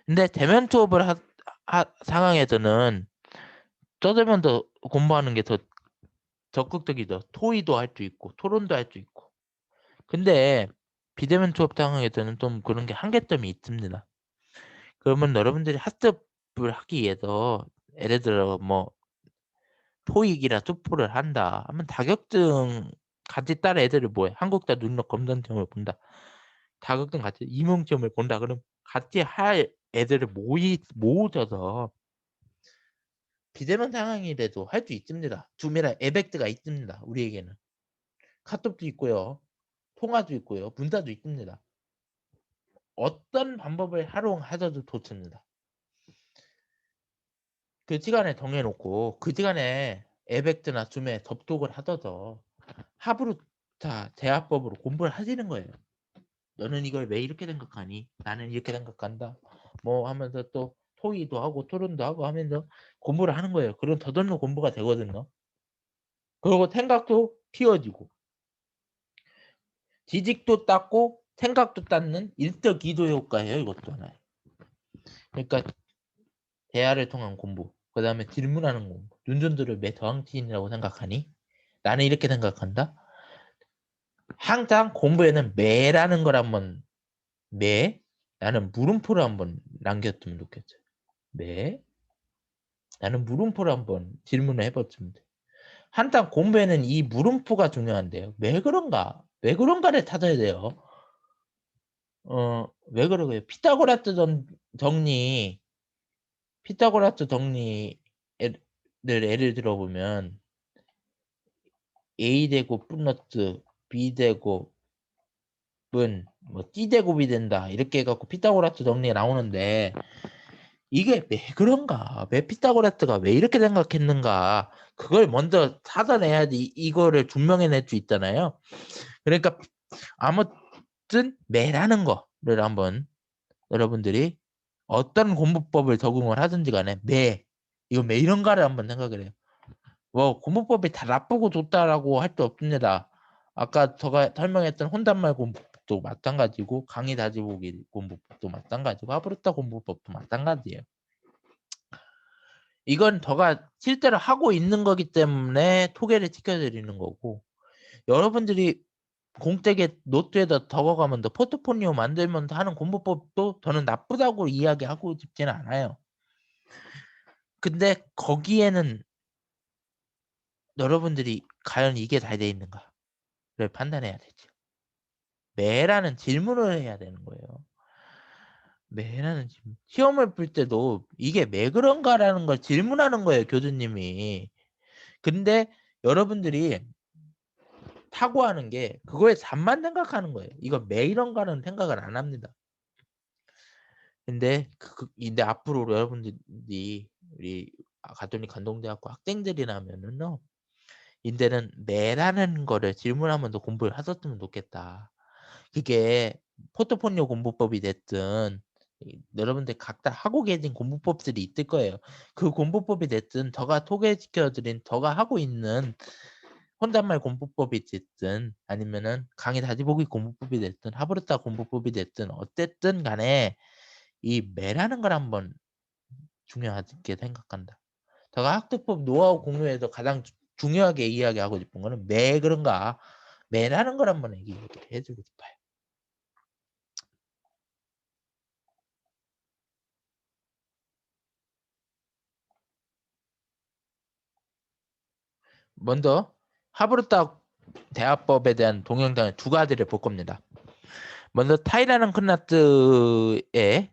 근데 대면 수업을 상황에서는 떠들면서 공부하는 게 더 적극적이죠. 토의도 할 수 있고 토론도 할 수 있고. 근데 비대면 수업 상황에서는 좀 그런 게 한계점이 있습니다. 그러면 여러분들이 학습을 하기 위해서 예를 들어 뭐 토익이나 토플을 한다 하면 자격증 같이 딸 애들을 뭐해? 한국사 능력 검정 시험을 본다. 자격증 같이 임용 시험을 본다. 그럼 같이 할 애들을 모으셔서 비대면 상황이라도 할 수 있습니다. 줌이나 에벡트가 있습니다. 우리에게는 카톡도 있고요. 통화도 있고요. 문자도 있습니다. 어떤 방법을 활용하셔도 좋습니다. 그 시간에 정해놓고 그 시간에 에벡트나 줌에 접속을 하셔서 하브르타 대화법으로 공부를 하시는 거예요. 너는 이걸 왜 이렇게 생각하니? 나는 이렇게 생각한다. 뭐 하면서 또 토의도 하고 토론도 하고 하면서 공부를 하는 거예요. 그럼 저절로 공부가 되거든요. 그리고 생각도 피워지고 지식도 닦고 생각도 닦는 일석이조 효과예요. 이것도 하나요. 그러니까 대화를 통한 공부, 그 다음에 질문하는 공부. 윤준들을 매 저항치인이라고 생각하니? 나는 이렇게 생각한다. 항상 공부에는 매라는 걸 한번 매 나는 물음표를 한번 남겼으면 좋겠어요. 매 나는 물음표를 한번 질문을 해봤으면 돼. 항상 공부에는 이 물음표가 중요한데요. 왜 그런가? 왜 그런가를 찾아야 돼요. 왜 그러고요? 정리, 피타고라스 정리를 예를 들어보면 A 제곱 플러스 B 제곱은 뭐 C 제곱이 된다 이렇게 해갖고 피타고라스 정리가 나오는데 이게 왜 그런가? 왜 피타고라스가 왜 이렇게 생각했는가? 그걸 먼저 찾아내야지 이거를 증명해낼 수 있잖아요. 그러니까 아무튼 매라는 거를 한번 여러분들이 어떤 공부법을 적용을 하든지 간에 이거 매 이런가를 한번 생각을 해요. 뭐 공부법이 다 나쁘고 좋다라고 할 수 없습니다. 아까 제가 설명했던 혼잣말 공부법도 마찬가지고 강의 다지보기 공부법도 마찬가지고 하브르타 공부법도 마찬가지예요. 이건 저가 실제로 하고 있는 거기 때문에 소개를 시켜드리는 거고 여러분들이 공책에 노트에다 적어가면서 포트폴리오 만들면서 하는 공부법도 저는 나쁘다고 이야기하고 싶지는 않아요. 근데 거기에는 여러분들이 과연 이게 잘 돼 있는가를 판단해야 되죠. 매라는 질문을 해야 되는 거예요. 매라는 질문. 시험을 풀 때도 이게 왜 그런가라는 걸 질문하는 거예요, 교수님이. 근데 여러분들이 사고하는 게 그거에 답만 생각하는 거예요. 이거 왜 이런가는 생각을 안 합니다. 근데 근데 앞으로 여러분들이 우리 가톨릭 간동대학교 학생들이라면은요. 인제는 매라는 거를 질문하면서 공부를 하셨으면 좋겠다. 그게 포트폴리오 공부법이 됐든 여러분들 각자 하고 계신 공부법들이 있을 거예요. 그 공부법이 됐든 제가 소개시켜 드린 제가 하고 있는 혼잣말 공부법이 됐든 아니면은 강의 다지보기 공부법이 됐든 하브르타 공부법이 됐든 어쨌든 간에 이 매라는 걸 한번 중요하게 생각한다. 제가 학습법 노하우 공유에서 가장 중요하게 이야기하고 싶은 거는 왜 그런가? 매라는 걸 한번 얘기를 해 주고 싶어요. 먼저 하브르타 대화법에 대한 동영상을 두 가지를 볼 겁니다. 먼저 타이라는 클라스에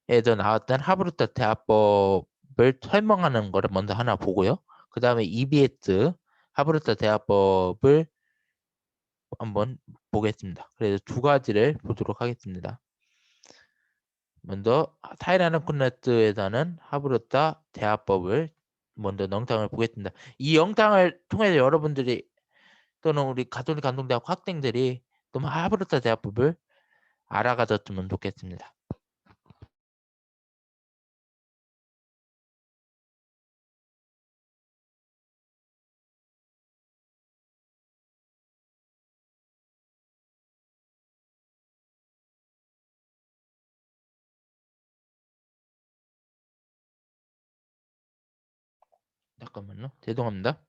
에서 나왔던 하브르타 대화법을 설명하는 거를 먼저 하나 보고요. 그다음에 EBS 하브르타 대화법을 한번 보겠습니다. 그래서 두 가지를 보도록 하겠습니다. 먼저 타이라는 콘네트에서는 하브르타 대화법을 먼저 영상을 보겠습니다. 이 영상을 통해서 여러분들이 또는 우리 가톨릭 감동대학 학생들이 또 하브르타 대화법을 알아가졌으면 좋겠습니다. 잠깐만요. 죄송합니다.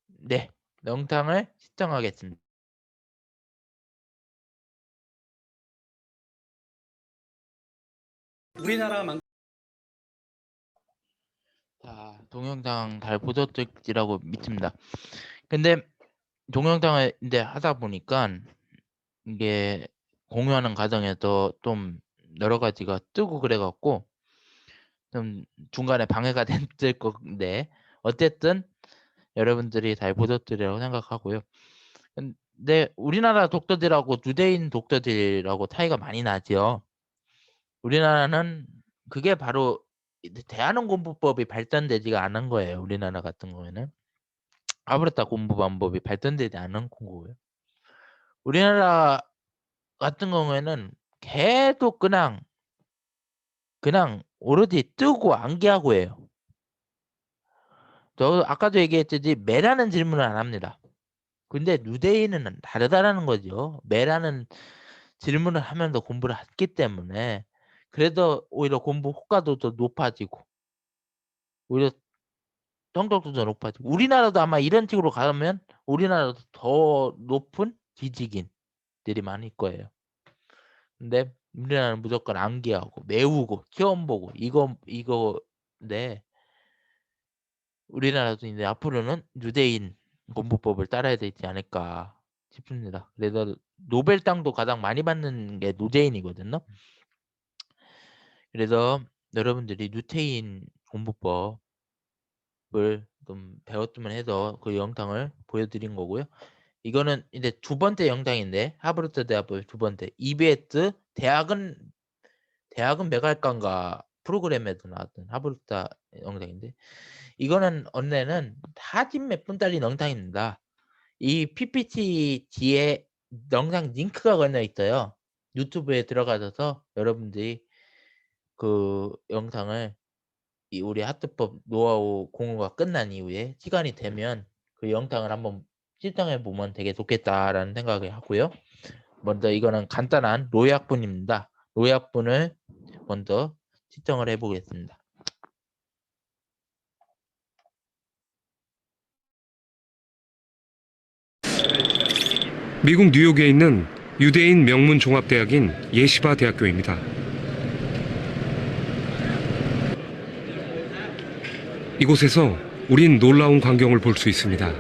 네, 영상을 시청하겠습니다. 우리나라만 자, 동영상 잘 보셨을지라고 믿습니다. 근데 동영상을 이제 하다 보니까 이게 공유하는 과정에서 좀 여러 가지가 뜨고 그래갖고 좀 중간에 방해가 됐을 건데 어쨌든 여러분들이 잘 보셨으리라고 생각하고요. 근데 우리나라 독서들하고 유대인 독서들하고 차이가 많이 나죠. 우리나라는 그게 바로 대하는 공부법이 발전되지가 않은 거예요. 우리나라 같은 경우에는 아브르타 공부 방법이 발전되지 않은 거고요. 우리나라 같은 경우에는 계속 그냥 오로지 뜨고 암기하고 해요. 저 아까도 얘기했듯이 매라는 질문을 안 합니다. 근데 누데이는 다르다라는 거죠. 매라는 질문을 하면서 공부를 했기 때문에 그래서 오히려 공부 효과도 더 높아지고 오히려 성적도 더 높아지고 우리나라도 아마 이런 식으로 가면 우리나라도 더 높은 지식인들이 많을 거예요. 근데 우리나라는 무조건 암기하고 외우고 시험 보고 이거인데 우리나라도 이제 앞으로는 유대인 공부법을 따라야 되지 않을까 싶습니다. 그래서 노벨상도 가장 많이 받는 게 유대인이거든요. 그래서 여러분들이 유태인 공부법을 좀 배웠으면 해서 그 영상을 보여드린 거고요. 이거는 이제 두 번째 영상인데 하버드 대학교 두 번째 EBS 대학은 매갈간가 프로그램에도 나왔던 하버드 영상인데 이거는 언내는 사진 몇 분짜리 영상입니다. 이 PPT 뒤에 영상 링크가 걸려 있어요. 유튜브에 들어가셔서 여러분들이 그 영상을 우리 하트법 노하우 공유가 끝난 이후에 시간이 되면 그 영상을 한번 시청해 보면 되게 좋겠다라는 생각을 하고요. 먼저 이거는 간단한 요약본입니다. 요약본을 먼저 시청을 해보겠습니다. 미국 뉴욕에 있는 유대인 명문 종합대학인 예시바 대학교입니다. 이곳에서 우린 놀라운 광경을 볼 수 있습니다.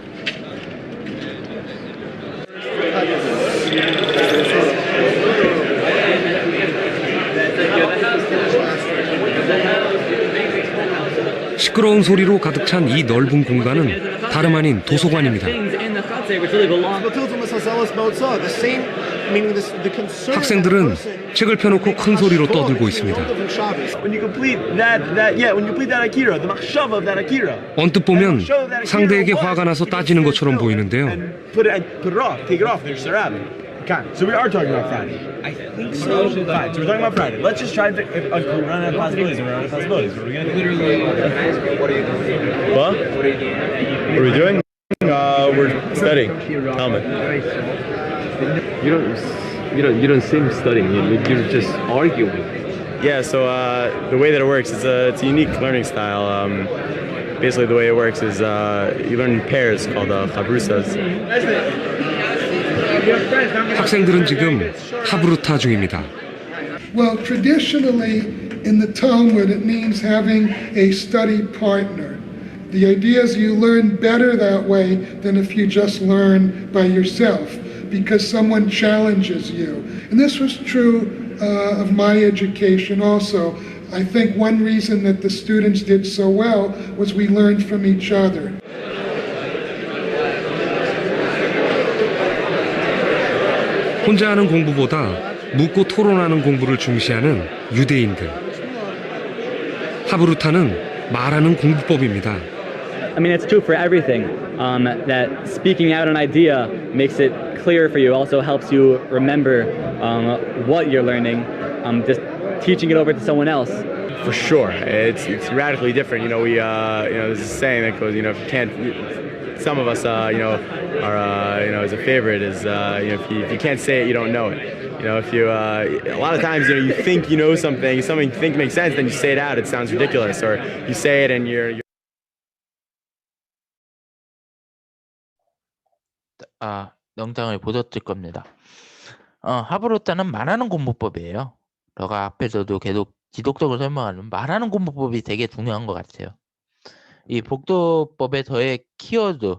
시끄러운 소리로 가득 찬 이 넓은 공간은 다름 아닌 도서관입니다. 학생들은 책을 펴놓고 큰 소리로 떠들고 있습니다. 언뜻 보면 상대에게 화가 나서 따지는 것처럼 보이는데요. So we are talking about Friday. I think so. Fine. So we're talking about Friday. Let's just try to run out of possibilities. We're out of possibilities. What are we gonna do? What are you doing? What? What are we doing? We're studying. Talmud. You don't seem studying. You're just arguing. Yeah. So the way that it works is it's a unique learning style. Basically, the way it works is you learn in pairs called chabrusas. 학생들은 지금 하브루타 중입니다. Well, traditionally in the Talmud it means having a study partner. The idea is you learn better that way than if you just learn by yourself because someone challenges you. And this was true of my education also. I think one reason that the students did so well was we learned from each other. 혼자 하는 공부보다 묻고 토론하는 공부를 중시하는 유대인들. 하브루타는 말하는 공부법입니다. I mean, it's true for everything. That speaking out an idea makes it clear for you. Also helps you remember what you're learning. Just teaching it over to someone else. For sure, it's radically different. There's a saying that goes, if you can't. Some of us, are, as a favorite is, if you can't say it, you don't know it. If you, a lot of times, you think you know something you think makes sense, then you say it out, it sounds ridiculous, or you say it and you're 영상을 보셨을 겁니다. 하브루타는 말하는 공부법이에요. 제가 앞에서도 계속 지속적으로 설명하는 말하는 공부법이 되게 중요한 것 같아요. 이 복도법의 저의 키워드,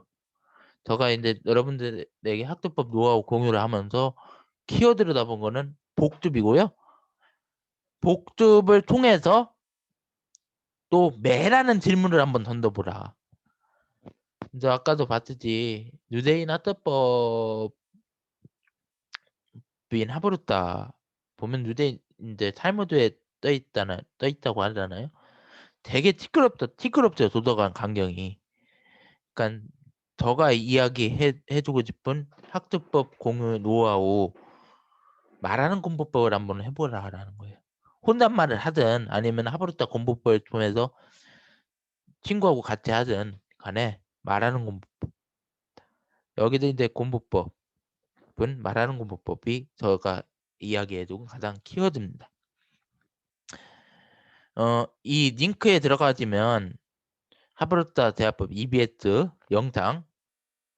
제가 이제 여러분들에게 학습법 노하우 공유를 하면서 키워드를 잡은 거는 복습이고요. 복습을 통해서 또 매라는 질문을 한번 던져보라. 이제 아까도 봤듯이 유대인 학습법인 하브루타 보면 유대인 이제 탈무드에 떠 있다고 하잖아요. 되게 티끌없죠 도서관 광경이. 그러니까 저가 이야기해주고 싶은 학습법 공유 노하우 말하는 공부법을 한번 해보라라는 거예요. 혼잣말을 하든 아니면 하브루타 공부법을 통해서 친구하고 같이 하든 간에 말하는 공부법. 여기도 이제 공부법은 말하는 공부법이 저가 이야기해준 가장 키워드입니다. 이 링크에 들어가시면 하버드 대학법 EBS 영상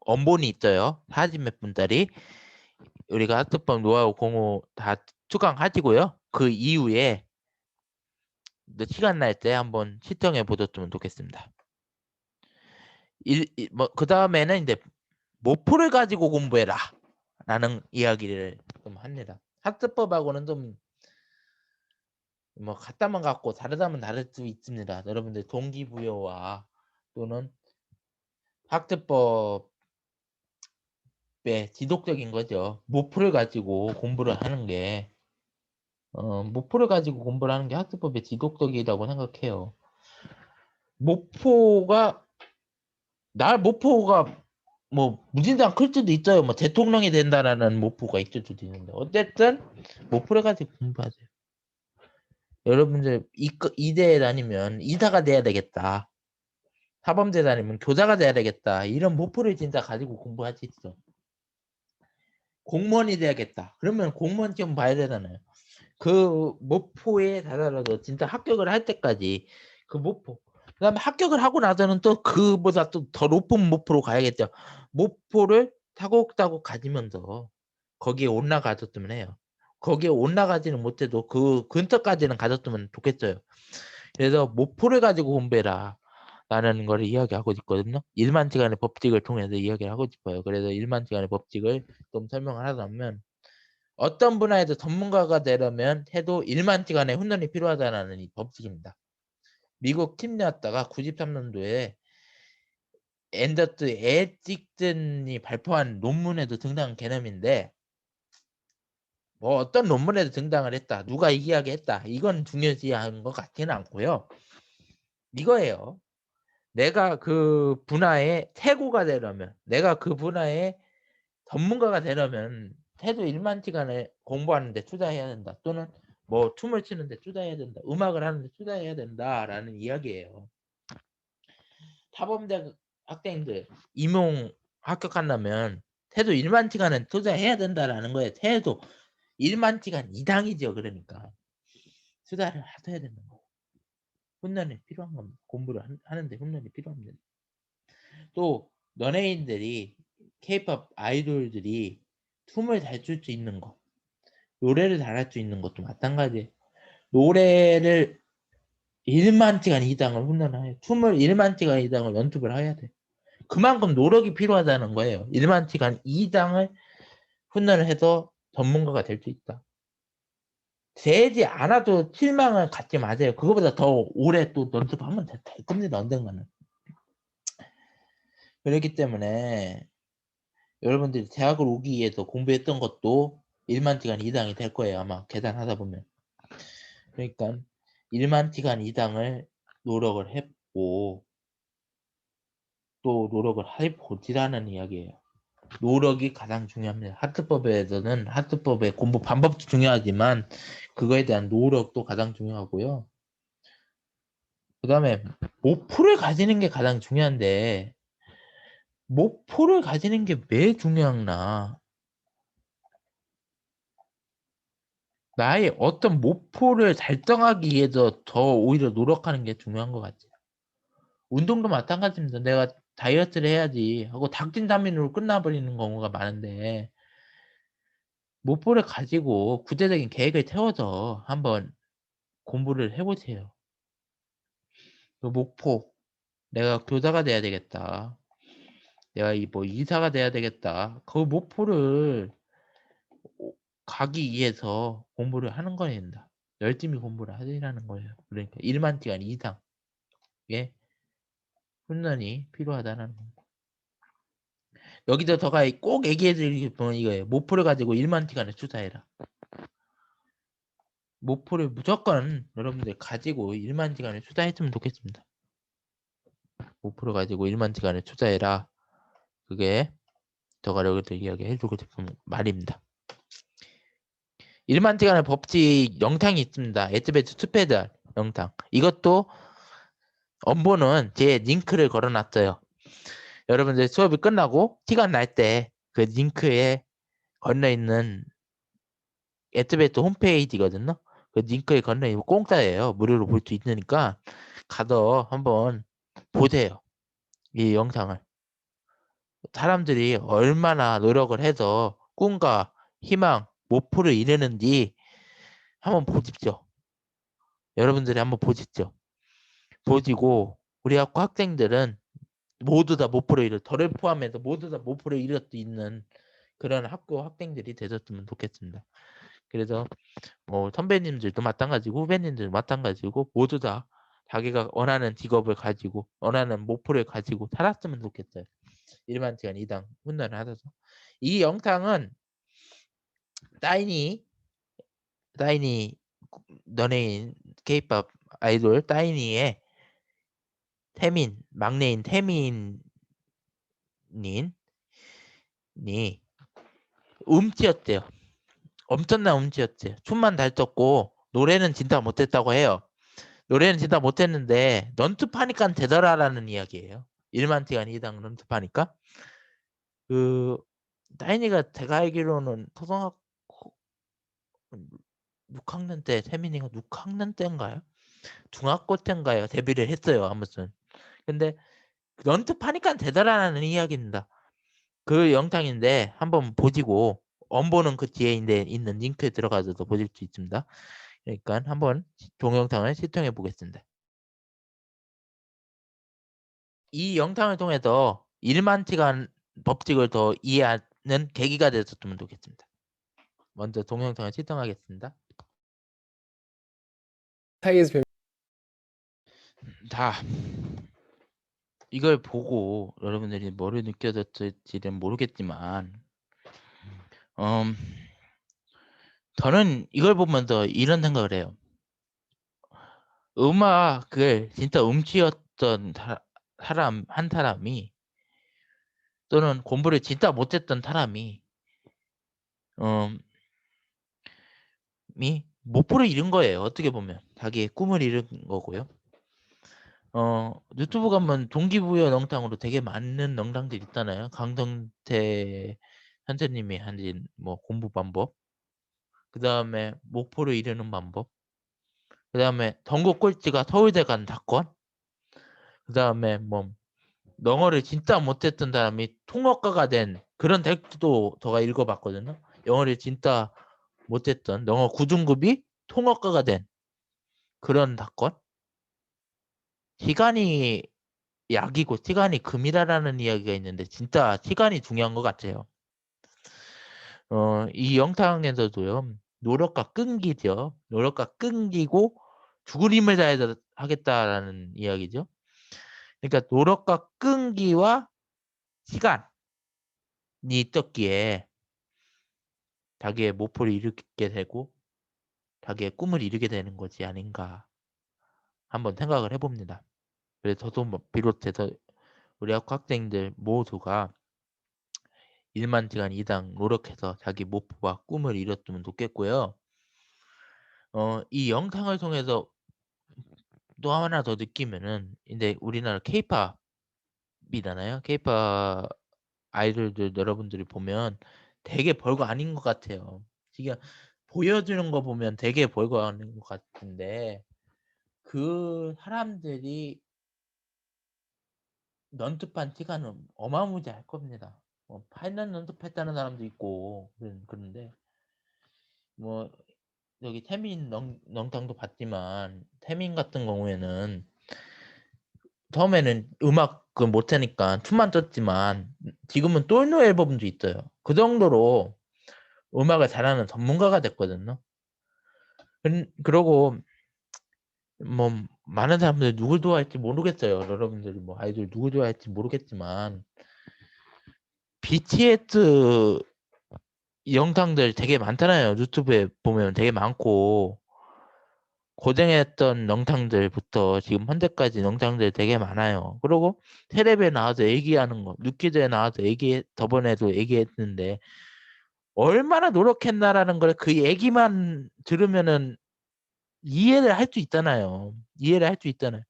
원본이 있어요. 40몇 분짜리. 우리가 학습법 노하우 공유 다 수강하시고요. 그 이후에 시간 날 때 한번 시청해 보셨으면 좋겠습니다. 그 다음에는 이제 모포를 가지고 공부해라 라는 이야기를 좀 합니다. 학습법하고는 좀 같다면 같고 다르다면 다를 수 있습니다. 여러분들 동기부여와 또는 학습법 학습법에 지독적인 거죠. 모포를 가지고 공부를 하는 게 모포를 가지고 공부를 하는 게 학습법에 지독적이라고 생각해요. 모포가 뭐 무진장 클 수도 있어요. 뭐 대통령이 된다라는 모포가 있을 수도 있는데 어쨌든 모포를 가지고 공부하세요. 여러분들 이대에 다니면 이사가 돼야 되겠다. 사범대 다니면 교사가 돼야 되겠다. 이런 모포를 진짜 가지고 공부할 수 있어. 공무원이 돼야겠다. 그러면 공무원 시험 봐야 되잖아요. 그 모포에 다다라도 진짜 합격을 할 때까지 그 모포. 그다음에 합격을 하고 나서는 또 그보다 또 더 높은 모포로 가야겠죠. 모포를 타곡타곡 가지면서 거기에 올라가졌으면 해요. 거기에 올라가지는 못해도 그 근처까지는 가졌으면 좋겠어요. 그래서 모포를 가지고 공부해라. 라는 걸 이야기하고 있거든요. 일만치간의 법칙을 통해서 이야기를 하고 싶어요. 그래서 일만치간의 법칙을 좀 설명을 하자면 어떤 분야에도 전문가가 되려면 해도 일만치간의 훈련이 필요하다는 이 법칙입니다. 미국 팀내였다가 93년도에 앤더스 에직슨이 발표한 논문에도 등장한 개념인데 뭐 어떤 논문에도 등장을 했다. 누가 이야기했다. 이건 중요시한 것 같지는 않고요. 이거예요. 내가 그 분야의 태고가 되려면 내가 그 분야의 전문가가 되려면 해도 일만치간에 공부하는데 투자해야 된다. 또는 뭐 춤을 추는데 투자해야 된다. 음악을 하는데 투자해야 된다라는 이야기예요. 타범대 학생들 임용 합격한다면 태도 1만치간은 투자해야 된다라는 거예요. 태도 1만치간 이상이죠. 그러니까 투자를 해야 되는 거예요. 훈련이 필요한 겁니다. 공부를 하는데 훈련이 필요합니다. 또 연예인들이 K-pop 아이돌들이 춤을 잘 출 수 있는 거, 노래를 잘할 수 있는 것도 마찬가지예요. 노래를 1만치간 이상을 훈련해요. 춤을 1만치간 이상을 연습을 해야 돼. 그만큼 노력이 필요하다는 거예요. 1만치간 이상을 훈련을 해서 전문가가 될 수 있다. 되지 않아도 실망을 갖지 마세요. 그거보다 더 오래 또 연습하면 될 겁니다. 언젠가는. 그렇기 때문에 여러분들이 대학을 오기 위해서 공부했던 것도 1만치간 이상이 될 거예요. 아마 계산하다 보면. 그러니까 1만치간 이상을 노력을 했고 또 노력을 해보지라는 이야기예요. 노력이 가장 중요합니다. 학습법에서는 학습법의 공부 방법도 중요하지만 그거에 대한 노력도 가장 중요하고요. 그 다음에 목표를 가지는 게 가장 중요한데 목표를 가지는 게 왜 중요하나? 나의 어떤 목표를 달성하기 위해서 더 오히려 노력하는 게 중요한 것 같아요. 운동도 마찬가지입니다. 내가 다이어트를 해야지 하고 닭진담인으로 끝나버리는 경우가 많은데 목표를 가지고 구체적인 계획을 세워서 한번 공부를 해보세요. 그 목표, 내가 교사가 돼야 되겠다. 내가 뭐 이사가 돼야 되겠다. 그 목표를 가기 위해서 공부를 하는 거입니다. 열심히 공부를 하시라는 거예요. 그러니까 1만치간 이상의 훈련이 필요하다는 겁니다. 여기서 제가 꼭 얘기해 드리고 싶은 이거예요. 목표를 가지고 1만치간을 투자해라. 목표를 무조건 여러분들 가지고 1만치간을 투자했으면 좋겠습니다. 목표를 가지고 1만치간을 투자해라. 그게 제가 여기서 이야기해주고 싶은 말입니다. 1만치간의 법칙 영상이 있습니다. SBS 스페셜 영상. 이것도 원본은 제 링크를 걸어놨어요. 여러분들 수업이 끝나고 시간 날 때 그 링크에 건너있는 SBS 홈페이지거든요. 그 링크에 건너있는 공짜예요. 무료로 볼 수 있으니까 가서 한번 보세요. 이 영상을. 사람들이 얼마나 노력을 해서 꿈과 희망, 목표를 이루는지 한번 보십시오. 여러분들이 한번 보십시오. 보시고 우리 학교 학생들은 모두 다 목표를 이룰, 저를 포함해서 모두 다 목표를 이룰 수 있는 그런 학교 학생들이 되셨으면 좋겠습니다. 그래서 뭐 선배님들도 마찬가지고 후배님들도 마찬가지고 모두 다 자기가 원하는 직업을 가지고 원하는 목표를 가지고 살았으면 좋겠어요. 1만 시간 이당 훈련을 하셔서. 이 영상은 따이니 너네인 K-pop 아이돌 따이니의 막내인 태민이 음치였대요. 엄청난 음치였대요. 춤만 잘 췄고 노래는 진짜 못했다고 해요. 노래는 진짜 못했는데 런투파니까 되더라라는 이야기예요. 1만 시간 이당 런투파니까. 그 따이니가 제가 알기로는 초등학교 6학년 때 태민이가 6학년 때인가요? 중학교 때인가요? 데뷔를 했어요. 아무튼. 근데 런투파니까 되더라라는 이야기입니다. 그 영상인데 한번 보시고 원본은 그 뒤에 있는 링크에 들어가서도 보실 수 있습니다. 그러니까 한번 동영상을 시청해 보겠습니다. 이 영상을 통해서 1만 시간 법칙을 더 이해하는 계기가 되었으면 좋겠습니다. 먼저 동영상을 시청하겠습니다. 자, 이걸 보고 여러분들이 뭐를 느껴졌을지는 모르겠지만 저는 이걸 보면서 이런 생각을 해요. 음악을 진짜 음치였던 한 사람이 또는 공부를 진짜 못했던 사람이 목표를 잃은 거예요. 어떻게 보면 자기의 꿈을 잃은 거고요. 유튜브 가면 동기부여 영상으로 되게 많은 영상들 있잖아요. 강성태 선생님이 하신 뭐 공부 방법, 그 다음에 목표를 이루는 방법, 그 다음에 전국 꼴찌가 서울대 간 사건, 그 다음에 뭐 영어를 진짜 못했던 사람이 통역가가 된 그런 텍스트도 제가 읽어봤거든요. 영어를 진짜 못했던 영어 9등급이 통역가가 된 그런 사건. 시간이 약이고 시간이 금이라는 이야기가 있는데 진짜 시간이 중요한 것 같아요. 이 영상에서도요. 노력과 끈기죠. 노력과 끈기고 죽을 힘을 다해서 하겠다라는 이야기죠. 그러니까 노력과 끈기와 시간이 있었기에 자기의 목표를 이루게 되고 자기의 꿈을 이루게 되는 것이 아닌가 한번 생각을 해봅니다. 그래서 저도 비롯해서 우리 학생들 모두가 1만 시간 이상 노력해서 자기 목표와 꿈을 이뤘으면 좋겠고요. 이 영상을 통해서 또 하나 더 느끼면은 이제 우리나라 K-팝이잖아요. K-팝 아이돌들 여러분들이 보면 되게 별거 아닌 것 같아요. 지금 보여주는 거 보면 되게 별거 아닌 것 같은데 그 사람들이 런투판 시간은 어마무지할 겁니다. 8년 런투했다는 사람도 있고 그런데 뭐 여기 태민 영상도 봤지만 태민 같은 경우에는 처음에는 음악은 못하니까 춤만 췄지만 지금은 똘노 앨범도 있어요. 그 정도로 음악을 잘하는 전문가가 됐거든요. 그러고 뭐 많은 사람들이 누굴 좋아할지 모르겠어요. 여러분들이 뭐 아이돌 누굴 좋아할지 모르겠지만 BTS 영상들 되게 많잖아요. 유튜브에 보면 되게 많고 고생했던 영상들부터 지금 현재까지 영상들 되게 많아요. 그리고 텔레비에 나와서 얘기하는 거, 뉴키즈에 나와서 저번에도 얘기했는데 얼마나 노력했나라는 걸 그 얘기만 들으면은 이해를 할 수 있잖아요. 이해를 할 수 있잖아요.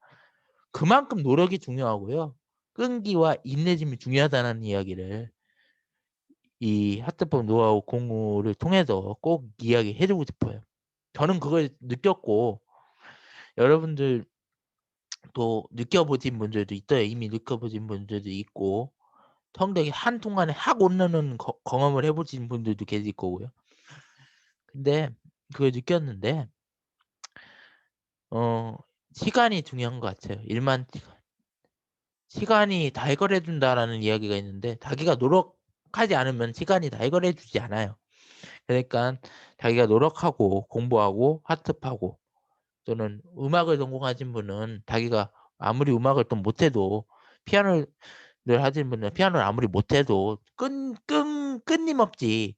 그만큼 노력이 중요하고요. 끈기와 인내심이 중요하다는 이야기를 이 하트법 노하우 공부를 통해서 꼭 이야기해주고 싶어요. 저는 그걸 느꼈고 여러분들 또 느껴보신 분들도 있어요. 이미 느껴보신 분들도 있고 성적이 한동안에 확 오르는 경험을 해보신 분들도 계실 거고요. 근데 그걸 느꼈는데 시간이 중요한 것 같아요. 1만 시간이 다 해결해 준다라는 이야기가 있는데 자기가 노력하지 않으면 시간이 다 해결해 주지 않아요. 그러니까 자기가 노력하고 공부하고 하트하고 또는 음악을 전공하신 분은 자기가 아무리 음악을 또 못해도 피아노를 하시는 분은 피아노를 아무리 못해도 끊임없이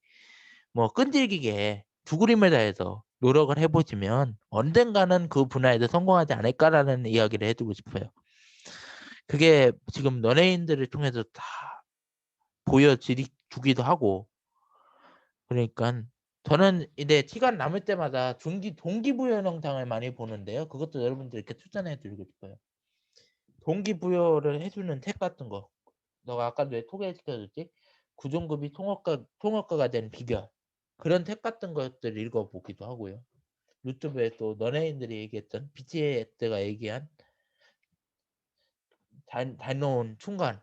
뭐 끈질기게 죽으림을 다해서 노력을 해보시면 언젠가는 그 분야에서 성공하지 않을까라는 이야기를 해주고 싶어요. 그게 지금 연예인들을 통해서 다 보여주기도 하고, 그러니까 저는 이제 시간 남을 때마다 동기부여 영상을 많이 보는데요. 그것도 여러분들 이렇게 추천해 드리고 싶어요. 동기부여를 해주는 책 같은 거. 너가 아까도 왜 소개시켜줬지? 구중급이 통합가가 된 비결. 그런 책 같은 것들 읽어보기도 하고요. 유튜브에 또 연예인들이 얘기했던 BTS가 얘기한 달려온 순간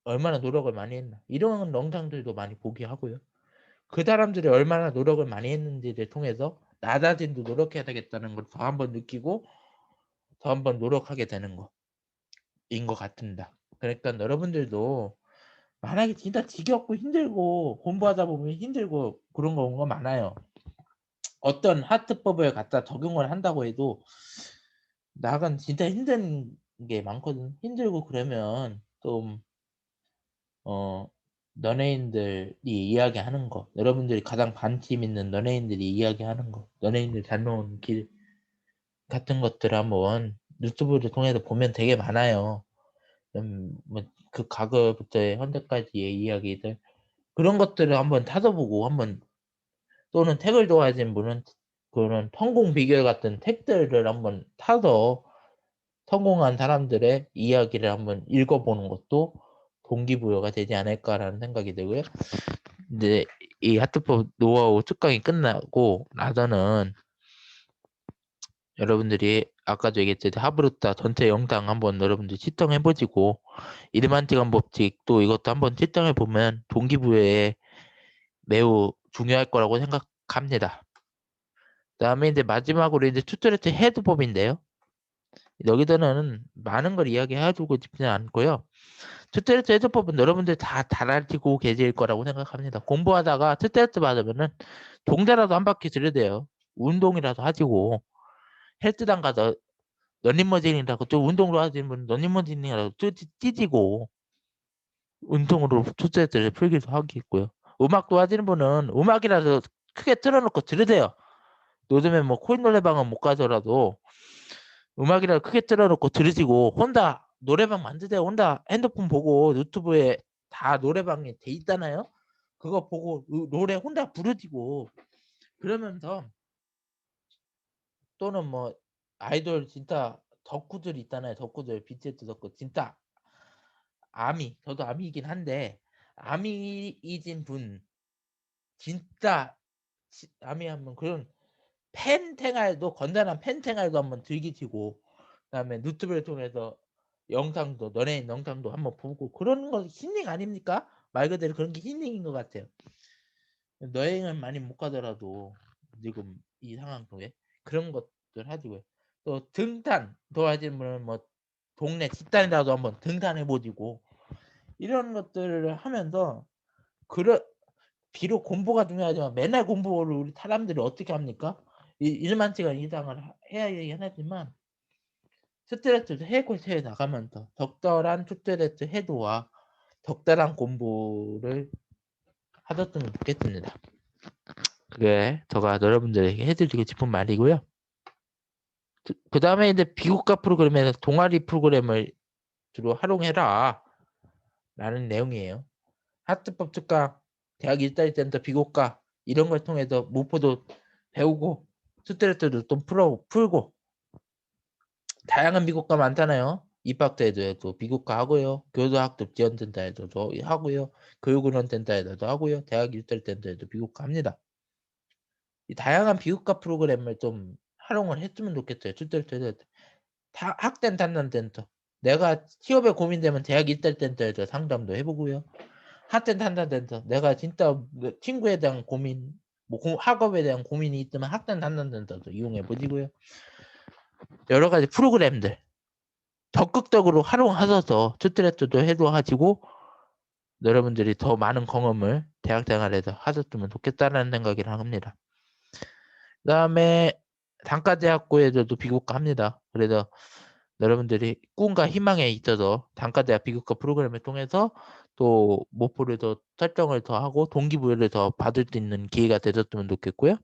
얼마나 노력을 많이 했나, 이런 영상들도 많이 보기 하고요. 그 사람들이 얼마나 노력을 많이 했는지를 통해서 나 자신도 노력해야 되겠다는 걸 더 한번 느끼고 더 한번 노력하게 되는 거인 것 같습니다. 그러니까 여러분들도 만약에 진짜 지겹고 힘들고 공부하다 보면 힘들고 그런 거 많아요. 어떤 하트법을 갖다 적용을 한다고 해도 나간 진짜 힘든 게 많거든. 힘들고 그러면 좀 연예인들이 이야기하는 거, 여러분들이 가장 관심 있는 연예인들이 이야기하는 거, 연예인들 잘 놓은 길 같은 것들 한번 유튜브를 통해서 보면 되게 많아요. 뭐그 과거부터 현재까지의 이야기들, 그런 것들을 한번 찾아보고 한번, 또는 책을 좋아하시는 분은 그런 성공 비결 같은 책들을 한번 타서 성공한 사람들의 이야기를 한번 읽어보는 것도 동기부여가 되지 않을까라는 생각이 들고요. 이제 이 하트법 노하우 특강이 끝나고 나서는 여러분들이 아까도 얘기했듯이 하브루타 전체 영상 한번 여러분들 시청해보시고 이르만티간 법칙 또 이것도 한번 시청해보면 동기부여에 매우 중요할 거라고 생각합니다. 그다음에 이제 마지막으로 이제 튜토리얼 헤드법인데요. 여기서는 많은 걸 이야기해주고 싶지는 않고요. 스트레스 해소법은 여러분들 다 알아지고 계실 거라고 생각합니다. 공부하다가 스트레스 받으면은 동자라도 한 바퀴 들여대요. 운동이라도 하시고 헬스장 가서 러닝머신이라고 또 운동으로 하시는 분은 러닝머신이라도 뛰지고 운동으로 스트레스를 풀기도 하겠고요. 음악도 하시는 분은 음악이라도 크게 틀어놓고 들으세요. 요즘에 뭐 코인 노래방은 못 가더라도 음악이라도 크게 틀어놓고 들으시고 혼자 노래방 만드세요. 혼자 핸드폰 보고 유튜브에 다 노래방이 돼 있잖아요. 그거 보고 노래 혼자 부르시고 그러면서, 또는 뭐 아이돌 진짜 덕후들 있잖아요. 덕후들 BTS 덕후 진짜 저도 아미이긴 한데 아미이진 분 진짜 아미 한번 그런 건전한 팬 생활도 한번 즐기시고, 그다음에 유튜브를 통해서 연예인 영상도 한번 보고, 그런 거 힐링 아닙니까? 말 그대로 그런 게 힐링인 것 같아요. 여행을 많이 못 가더라도 지금 이 상황 속에 그런 것들 하시고요. 또 등산 좋아하시는 분은 뭐 동네 집단이라도 한번 등산해 보시고, 이런 것들을 하면서 비록 공부가 중요하지만 맨날 공부를 우리 사람들이 어떻게 합니까? 1만 시간 이상을 해야 하지만 스트레스도 해소해 나가면서 적절한 스트레스 해소와 적절한 공부를 하셨으면 좋겠습니다. 그게 제가 여러분들에게 해드리고 싶은 말이고요. 그 다음에 이제 비국가 프로그램에서 동아리 프로그램을 주로 활용해라 라는 내용이에요. 하트법 특강, 대학 일자리 센터 비국가 이런 걸 통해서 무엇보다 배우고 스트레스도 좀 풀고, 다양한 비국가 많잖아요. 입학제도에도 비국가 하고요. 교도학습 지원센터에도 하고요. 교육훈련센터에도 하고요. 대학 일자리 센터에도 비국가 합니다. 이 다양한 비국가 프로그램을 좀 활용을 했으면 좋겠어요. 스트레스 학생 상담센터. 내가 취업에 고민되면 대학 일자리 센터에서 상담도 해보고요. 학생 상담센터. 내가 진짜 친구에 대한 고민, 학업에 대한 고민이 있으면 학생 상담센터도 이용해 보시고요. 여러 가지 프로그램들 적극적으로 활용하셔서 스트레스도 해소하시고 여러분들이 더 많은 경험을 대학 생활에서 하셨으면 좋겠다는 생각이라 합니다. 그 다음에 단과대학교에서도 비국가 합니다. 그래서 여러분들이 꿈과 희망에 있어서 단과대학 비교과 프로그램을 통해서 또 목표를 더 설정을 더 하고 동기부여를 더 받을 수 있는 기회가 되셨으면 좋겠고요.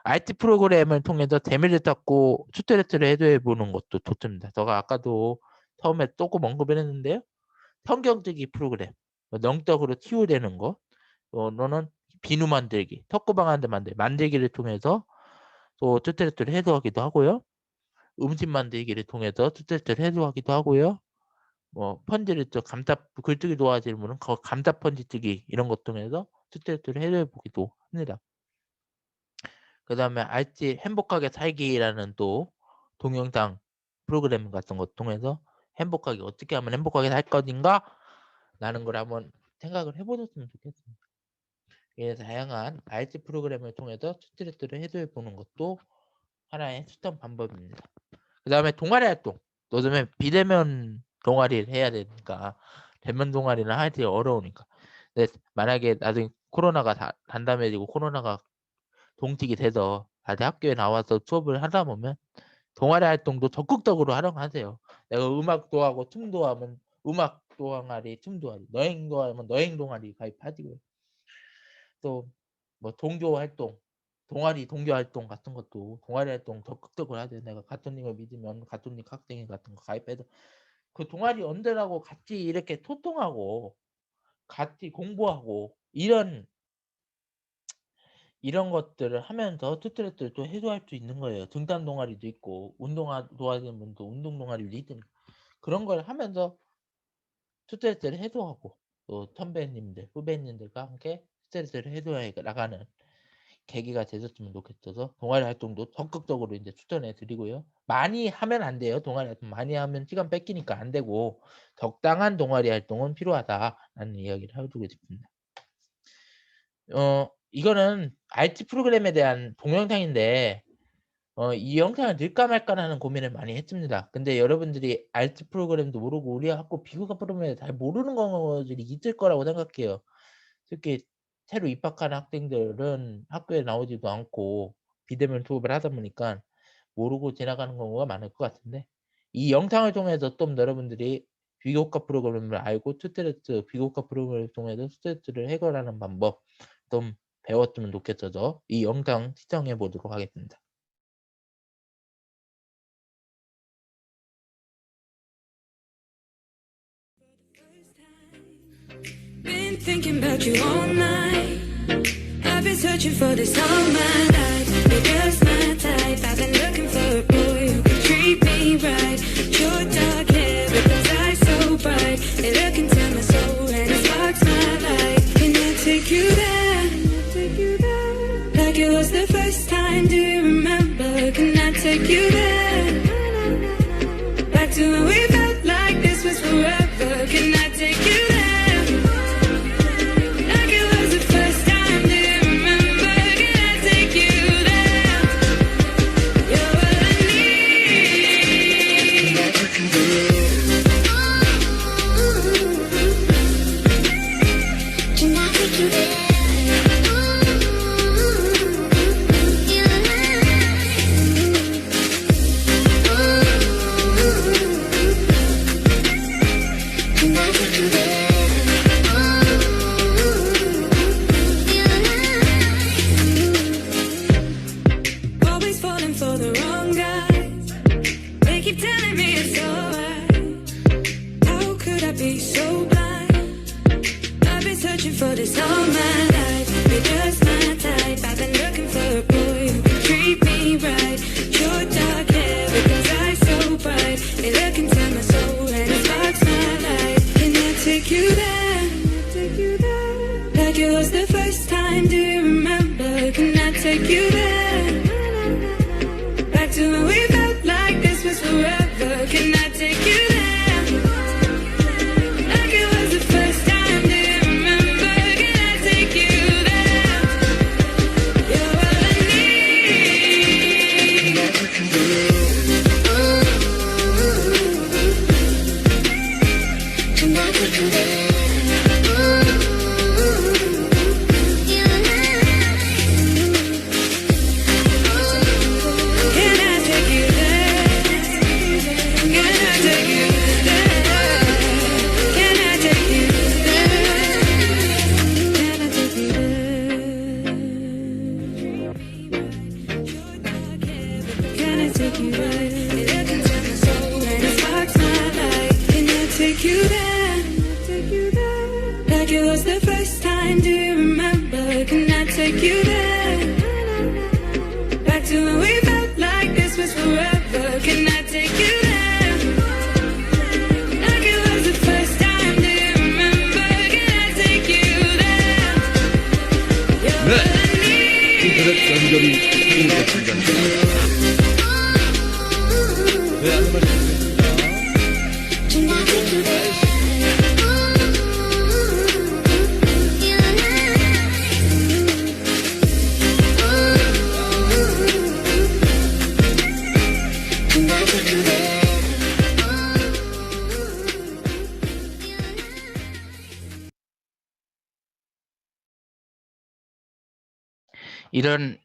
IT 프로그램을 통해서 재미를 찾고 스트레스를 해소해 보는 것도 좋습니다. 제가 아까도 처음에 조금 언급을 했는데요. 성경쓰기 프로그램, 영적으로 치유되는 것, 너는 비누 만들기, 턱구방 만들기를 통해서 또 스트레스를 해소하기도 하고요. 음식 만들기를 통해서 스트레스를 해소하기도 하고요. 뭐 편지를 글쓰기 좋아하시는 분은 감사 편지 쓰기 이런 것 통해서 스트레스를 해소해 보기도 합니다. 그 다음에 알지 행복하게 살기라는 또 동영상 프로그램 같은 것 통해서 행복하게 어떻게 하면 행복하게 살 것인가 라는 걸 한번 생각을 해보셨으면 좋겠습니다. 그래서 다양한 알지 프로그램을 통해서 스트레스를 해소해 보는 것도 하나의 추천 방법입니다. 그 다음에 동아리 활동. 요즘에 비대면 동아리를 해야 되니까 대면 동아리는 하기 어려우니까. 근데 만약에 나중에 코로나가 단담해지고 코로나가 동직이 돼서 다시 학교에 나와서 수업을 하다 보면 동아리 활동도 적극적으로 활용하세요. 내가 음악도 하고 춤도 하면 음악 동아리, 춤 동아리, 여행도 하면 여행 동아리 가입하시고요. 또 뭐 동교 활동, 동교 활동 같은 것도 동아리 활동 적극적으로 하세요. 내가 가톨릭을 믿으면 가톨릭 학생회 같은 거 가입해서 그 동아리 원들하고 같이 이렇게 소통하고 같이 공부하고 이런 것들을 하면서 스트레스를 또 해소할 수 있는 거예요. 등산 동아리도 있고 운동 좋아하시는 분도 운동 동아리도 있으니까 그런 걸 하면서 스트레스를 해소하고 또 선배님들, 후배님들과 함께 스트레스를 해소해 나가는 계기가 되셨으면 좋겠어서 동아리 활동도 적극적으로 이제 추천해 드리고요. 많이 하면 안 돼요. 동아리 활동 많이 하면 시간 뺏기니까 안 되고 적당한 동아리 활동은 필요하다라는 이야기를 해주고 싶습니다. 이거는 IT 프로그램에 대한 동영상인데 이 영상을 넣을까 말까라는 고민을 많이 했습니다. 근데 여러분들이 IT 프로그램도 모르고 우리 학교 비교과 프로그램을 잘 모르는 것들이 있을 거라고 생각해요. 특히 새로 입학한 학생들은 학교에 나오지도 않고 비대면 수업을 하다 보니까 모르고 지나가는 경우가 많을 것 같은데 이 영상을 통해서 좀 여러분들이 비교과 프로그램을 알고 비교과 프로그램을 통해서 스트레스를 해결하는 방법 좀 배웠으면 좋겠어서 이 영상 시청해 보도록 하겠습니다. Been thinking about you all night. I've been searching for this all my life. You're just my type. I've been looking for a boy who can treat me right. Your dark hair with those eyes so bright. They look into my soul and it sparks my light. Can I take you there? Like it was the first time. Do you remember? Can I take you there? Back to when we felt like this was forever. Can I take you there? take you there? Back to when we felt like this was forever. Can I take you there? Like it was the first time. Do you remember? Can I take you there? You're what I need. 인터넷 연결이 성공했습니다. 네, 안내 말씀드리겠습니다. Can I take you there? Can I take you there? 이런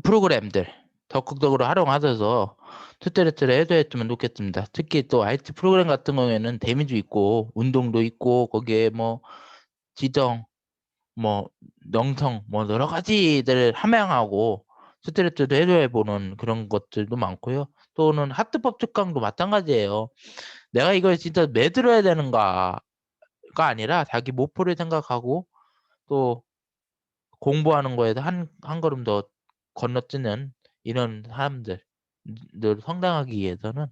프로그램들 적극적으로 활용하셔서 투테레트를 해소했으면 좋겠습니다. 특히 또 IT 프로그램 같은 경우에는 데미지 있고 운동도 있고 거기에 뭐 지정, 뭐 명성, 뭐 여러 가지들을 함양하고 스트레스도 해소해 보는 그런 것들도 많고요. 또는 하트법 특강도 마찬가지예요. 내가 이걸 진짜 매 들어야 되는가가 아니라 자기 목표를 생각하고 또 공부하는 거에도 한 걸음 더 건너뛰는 이런 사람들 성장하기 위해서는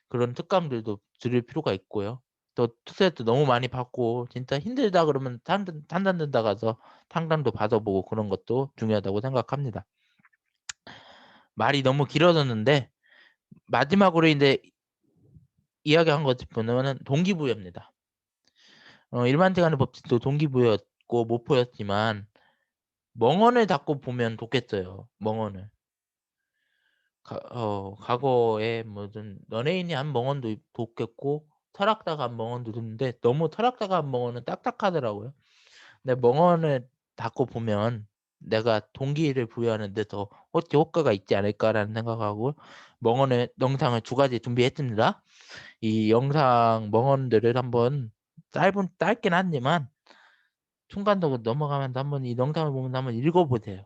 그런 특강들도 들을 필요가 있고요. 또 스트레스 너무 많이 받고 진짜 힘들다 그러면 상담된다 가서 상담도 받아보고 그런 것도 중요하다고 생각합니다. 말이 너무 길어졌는데 마지막으로 이제 이야기한 것 보면은 동기부여입니다. 일반적인 법칙도 동기부여였고 목표였지만 멍언을 자꾸 보면 좋겠어요. 멍언을. 과거에 무슨 연예인이 한 멍언도 좋겠고 철학자가 한 멍언도 좋은데 너무 철학자가 한 멍언은 딱딱하더라고요. 근데 멍언을 자꾸 보면 내가 동기를 부여하는 데 더 효과가 있지 않을까라는 생각하고 멍언의 영상을 2가지 준비했습니다. 이 영상 멍언들을 한번 짧긴 하지만 순간적으로 넘어가면서 한번 이 영상을 보면서 한번 읽어보세요.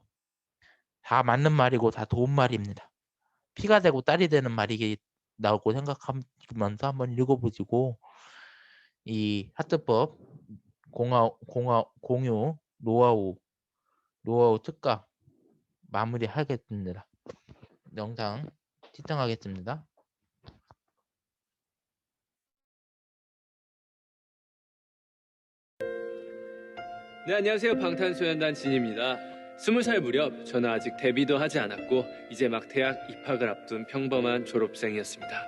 다 맞는 말이고 다 좋은 말입니다. 피가 되고 땀이 되는 말이 나오고 생각하면서 한번 읽어보시고 이 하트법 공유 노하우 특강 마무리하겠습니다. 영상 시청하겠습니다. 네, 안녕하세요. 방탄소년단 진입니다. 20살 무렵 저는 아직 데뷔도 하지 않았고 이제 막 대학 입학을 앞둔 평범한 졸업생이었습니다.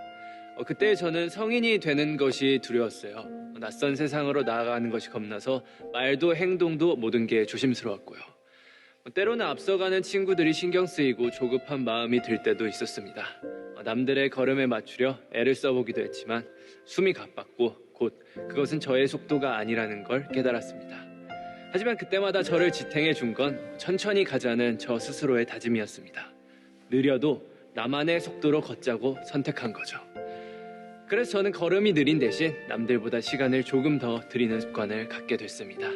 그때 저는 성인이 되는 것이 두려웠어요. 낯선 세상으로 나아가는 것이 겁나서 말도 행동도 모든 게 조심스러웠고요. 때로는 앞서가는 친구들이 신경 쓰이고 조급한 마음이 들 때도 있었습니다. 남들의 걸음에 맞추려 애를 써보기도 했지만 숨이 가빴고 곧 그것은 저의 속도가 아니라는 걸 깨달았습니다. 하지만 그때마다 저를 지탱해 준 건 천천히 가자는 저 스스로의 다짐이었습니다. 느려도 나만의 속도로 걷자고 선택한 거죠. 그래서 저는 걸음이 느린 대신 남들보다 시간을 조금 더 들이는 습관을 갖게 됐습니다.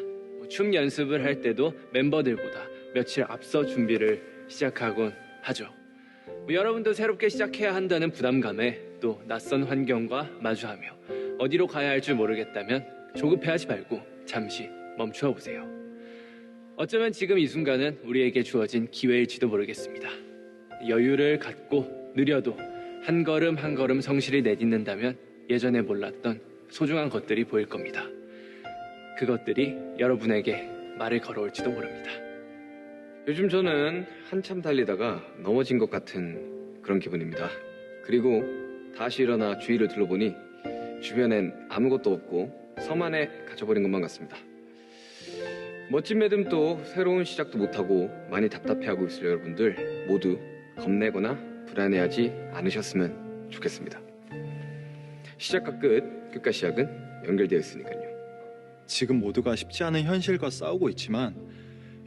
춤 연습을 할 때도 멤버들보다 며칠 앞서 준비를 시작하곤 하죠. 여러분도 새롭게 시작해야 한다는 부담감에 또 낯선 환경과 마주하며 어디로 가야 할 줄 모르겠다면 조급해하지 말고 잠시 멈추어 보세요. 어쩌면 지금 이 순간은 우리에게 주어진 기회일지도 모르겠습니다. 여유를 갖고 느려도 한 걸음 한 걸음 성실히 내딛는다면 예전에 몰랐던 소중한 것들이 보일 겁니다. 그것들이 여러분에게 말을 걸어올지도 모릅니다. 요즘 저는 한참 달리다가 넘어진 것 같은 그런 기분입니다. 그리고 다시 일어나 주위를 둘러보니 주변엔 아무것도 없고 섬 안에 갇혀버린 것만 같습니다. 멋진 매듭도 새로운 시작도 못하고 많이 답답해하고 있을 여러분들 모두 겁내거나 불안해하지 않으셨으면 좋겠습니다. 시작과 끝과 시작은 연결되어 있으니까요. 지금 모두가 쉽지 않은 현실과 싸우고 있지만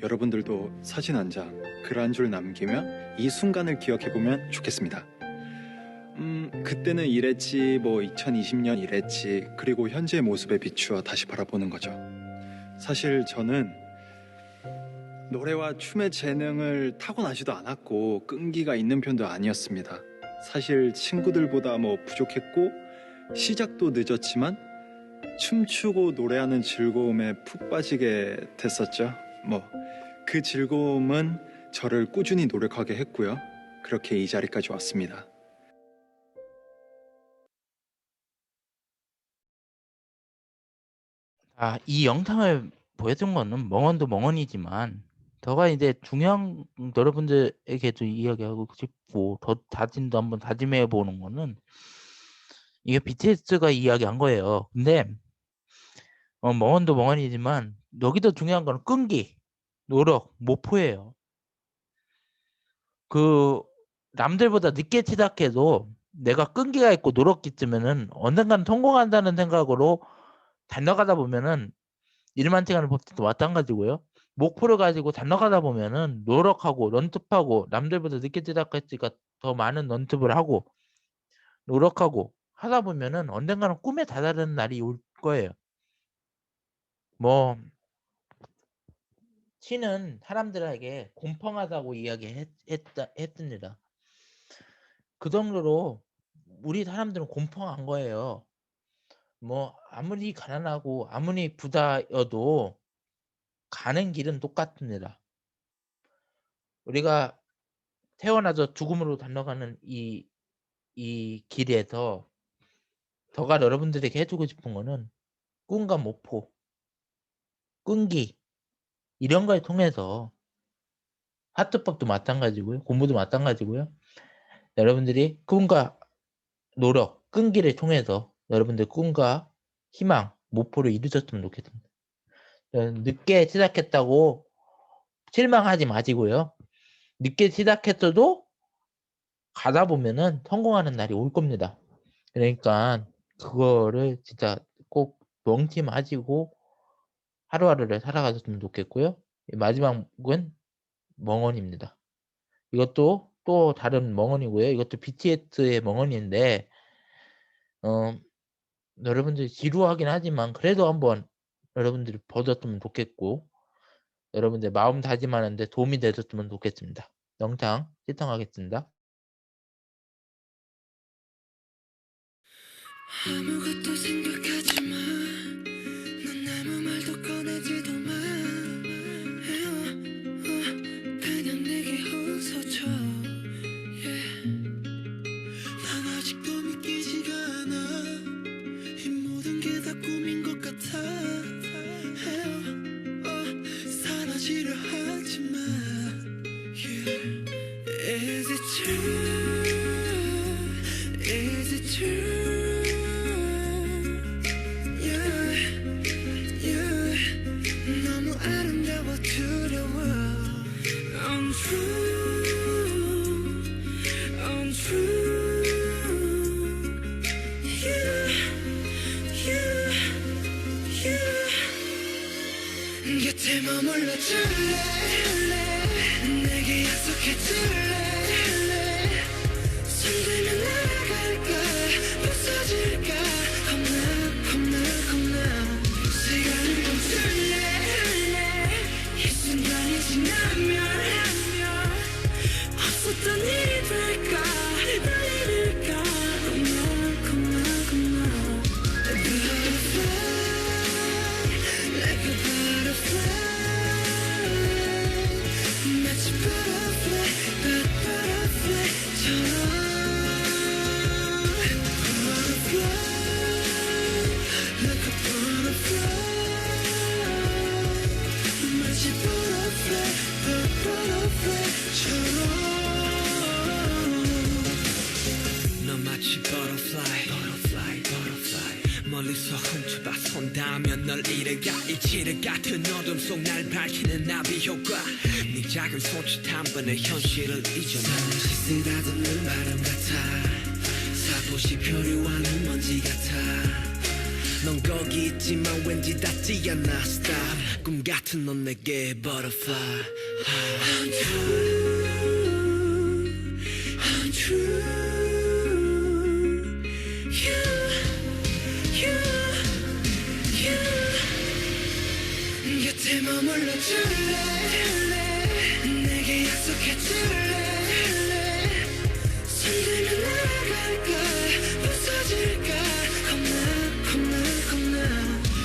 여러분들도 사진 한 장, 글 한 줄 남기며 이 순간을 기억해보면 좋겠습니다. 그때는 이랬지, 2020년 이랬지, 그리고 현재의 모습에 비추어 다시 바라보는 거죠. 사실 저는 노래와 춤의 재능을 타고나지도 않았고 끈기가 있는 편도 아니었습니다. 사실 친구들보다 부족했고 시작도 늦었지만 춤추고 노래하는 즐거움에 푹 빠지게 됐었죠. 그 즐거움은 저를 꾸준히 노력하게 했고요. 그렇게 이 자리까지 왔습니다. 이 영상을 보여준 거는 멍언도 멍언이지만 더가 이제 중요한 여러분들에게도 이야기하고 싶고 더 다짐도 한번 다짐해 보는 거는 이게 BTS가 이야기한 거예요. 근데 멍언도 멍언이지만 여기도 중요한 거는 끈기, 노력, 목표예요. 그 남들보다 늦게 시작해도 내가 끈기가 있고 노력이 있으면은 언젠가는 성공한다는 생각으로 달려가다 보면은 일만치가는 법도 마찬가지고요. 목표를 가지고 달려가다 보면은 노력하고 런습하고 남들보다 늦게 시작했으니까 더 많은 런습을 하고 노력하고 하다 보면은 언젠가는 꿈에 다다르는 날이 올 거예요. 뭐 신은 사람들에게 공평하다고 이야기했습니다. 그 정도로 우리 사람들은 공평한 거예요. 뭐 아무리 가난하고 아무리 부자여도 가는 길은 똑같습니다. 우리가 태어나서 죽음으로 달려가는 이 길에서 더가 여러분들에게 해주고 싶은 거는 꿈과 목표, 끈기 이런 걸 통해서 하트법도 마찬가지고요. 공부도 마찬가지고요. 여러분들이 꿈과 노력, 끈기를 통해서 여러분들 꿈과 희망, 목표를 이루셨으면 좋겠습니다. 늦게 시작했다고 실망하지 마시고요. 늦게 시작했어도 가다 보면은 성공하는 날이 올 겁니다. 그러니까 그거를 진짜 꼭 명심하시고 하루하루를 살아가셨으면 좋겠고요. 마지막은 멍언입니다. 이것도 또 다른 멍언이고요. 이것도 BTS의 멍언인데 여러분들이 지루하긴 하지만 그래도 한번 여러분들이 보셨으면 좋겠고 여러분들 마음 다짐하는데 도움이 되셨으면 좋겠습니다. 영상 시청하겠습니다. 아무것도 생각하지 마. 넌 아무 말도 꺼내지도 마. 그냥 내게 웃어줘. 난 아직도 믿기지가 않아. 이 모든 게 다 꿈인 것 같아. 사라지려 하지 마. Is it true? Is it true? 너무 아름다워 두려워. Untrue, untrue. 곁에 머물러 줄래? 내게 약속해 줄래? 손들면 날아갈까? 부서질까? 겁나 시간을 멈출래? 이 순간이 지나면 없었던 일이 될까? 날 잃을까? 겁나 Butterfly, like a butterfly. 마치 butterfly, butterfly처럼. Like a butterfly, 마치 butterfly, butterfly처럼. 넌 마치 butterfly, 멀리서 훔쳐봐 손 닿으면 널 잃어가. 일치를 같은 어둠 속 날 밝히는 나비 효과. 네 작은 손짓 한 번에 현실을 잊어놔. 쓰다듬는 바람 같아. 사포시 표류하는 먼지 같아. 넌 거기 있지만 왠지 닿지 않아. Stop, 꿈 같은 넌 내게 butterfly. Untrue. 곁에 머물러 줄래? 내게 약속해 줄래? 손들면 날아갈까? 부서질까? 겁나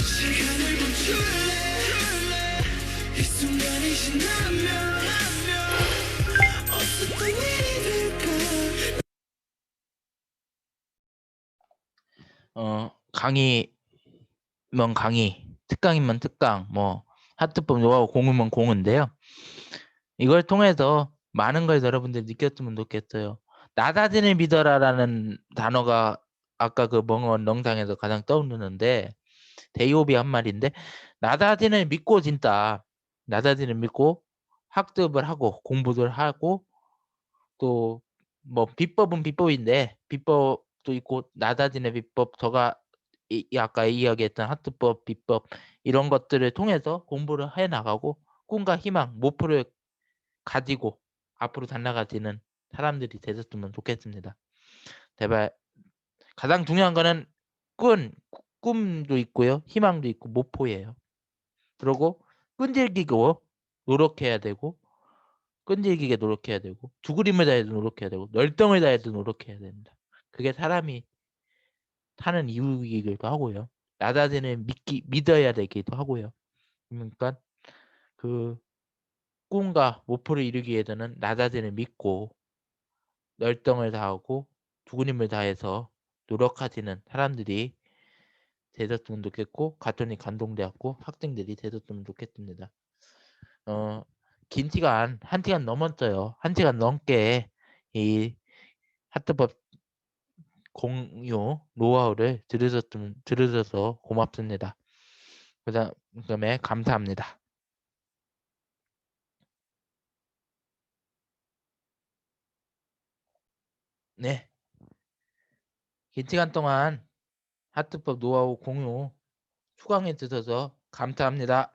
시간을 멈출래? 이 순간이 지나면 강의면 강의, 특강이면 특강, 뭐 하트법 노하우 공유면 공유인데요. 이걸 통해서 많은 걸 여러분들 느꼈으면 좋겠어요. 나다진을 믿어라라는 단어가 아까 그 멍원 영상에서 가장 떠오르는데 데이오비 한 말인데 나다진을 믿고 진짜 나다진을 믿고 학습을 하고 공부를 하고 또 뭐 비법은 비법인데 비법도 있고 나다진의 비법 저가 아까 이야기했던 하트법 비법 이런 것들을 통해서 공부를 해 나가고 꿈과 희망 목표를 가지고 앞으로 달려가지는 사람들이 되셨으면 좋겠습니다. 제발 가장 중요한 거는 꿈도 있고요. 희망도 있고 목표예요. 그리고 끈질기고 노력해야 되고 끈질기게 노력해야 되고 죽으림을 다해도 노력해야 되고 열정을 다해도 노력해야 됩니다. 그게 사람이 사는 이유이기도 하고요. 나 자신을 믿어야 되기도 하고요. 그러니까 그 꿈과 목표를 이루기 위해서는 나 자신을 믿고 열정을 다하고 죽은 힘을 다해서 노력하시는 사람들이 되셨으면 좋겠고 가톨릭 간동대학교 학생들이 되셨으면 좋겠습니다. 긴 시간 1시간 넘었어요. 1시간 넘게 이 하트법 공유 노하우를 들으셔서 고맙습니다. 그다음에 감사합니다. 네, 긴 시간 동안 하트법 노하우 공유 수강해 주셔서 감사합니다.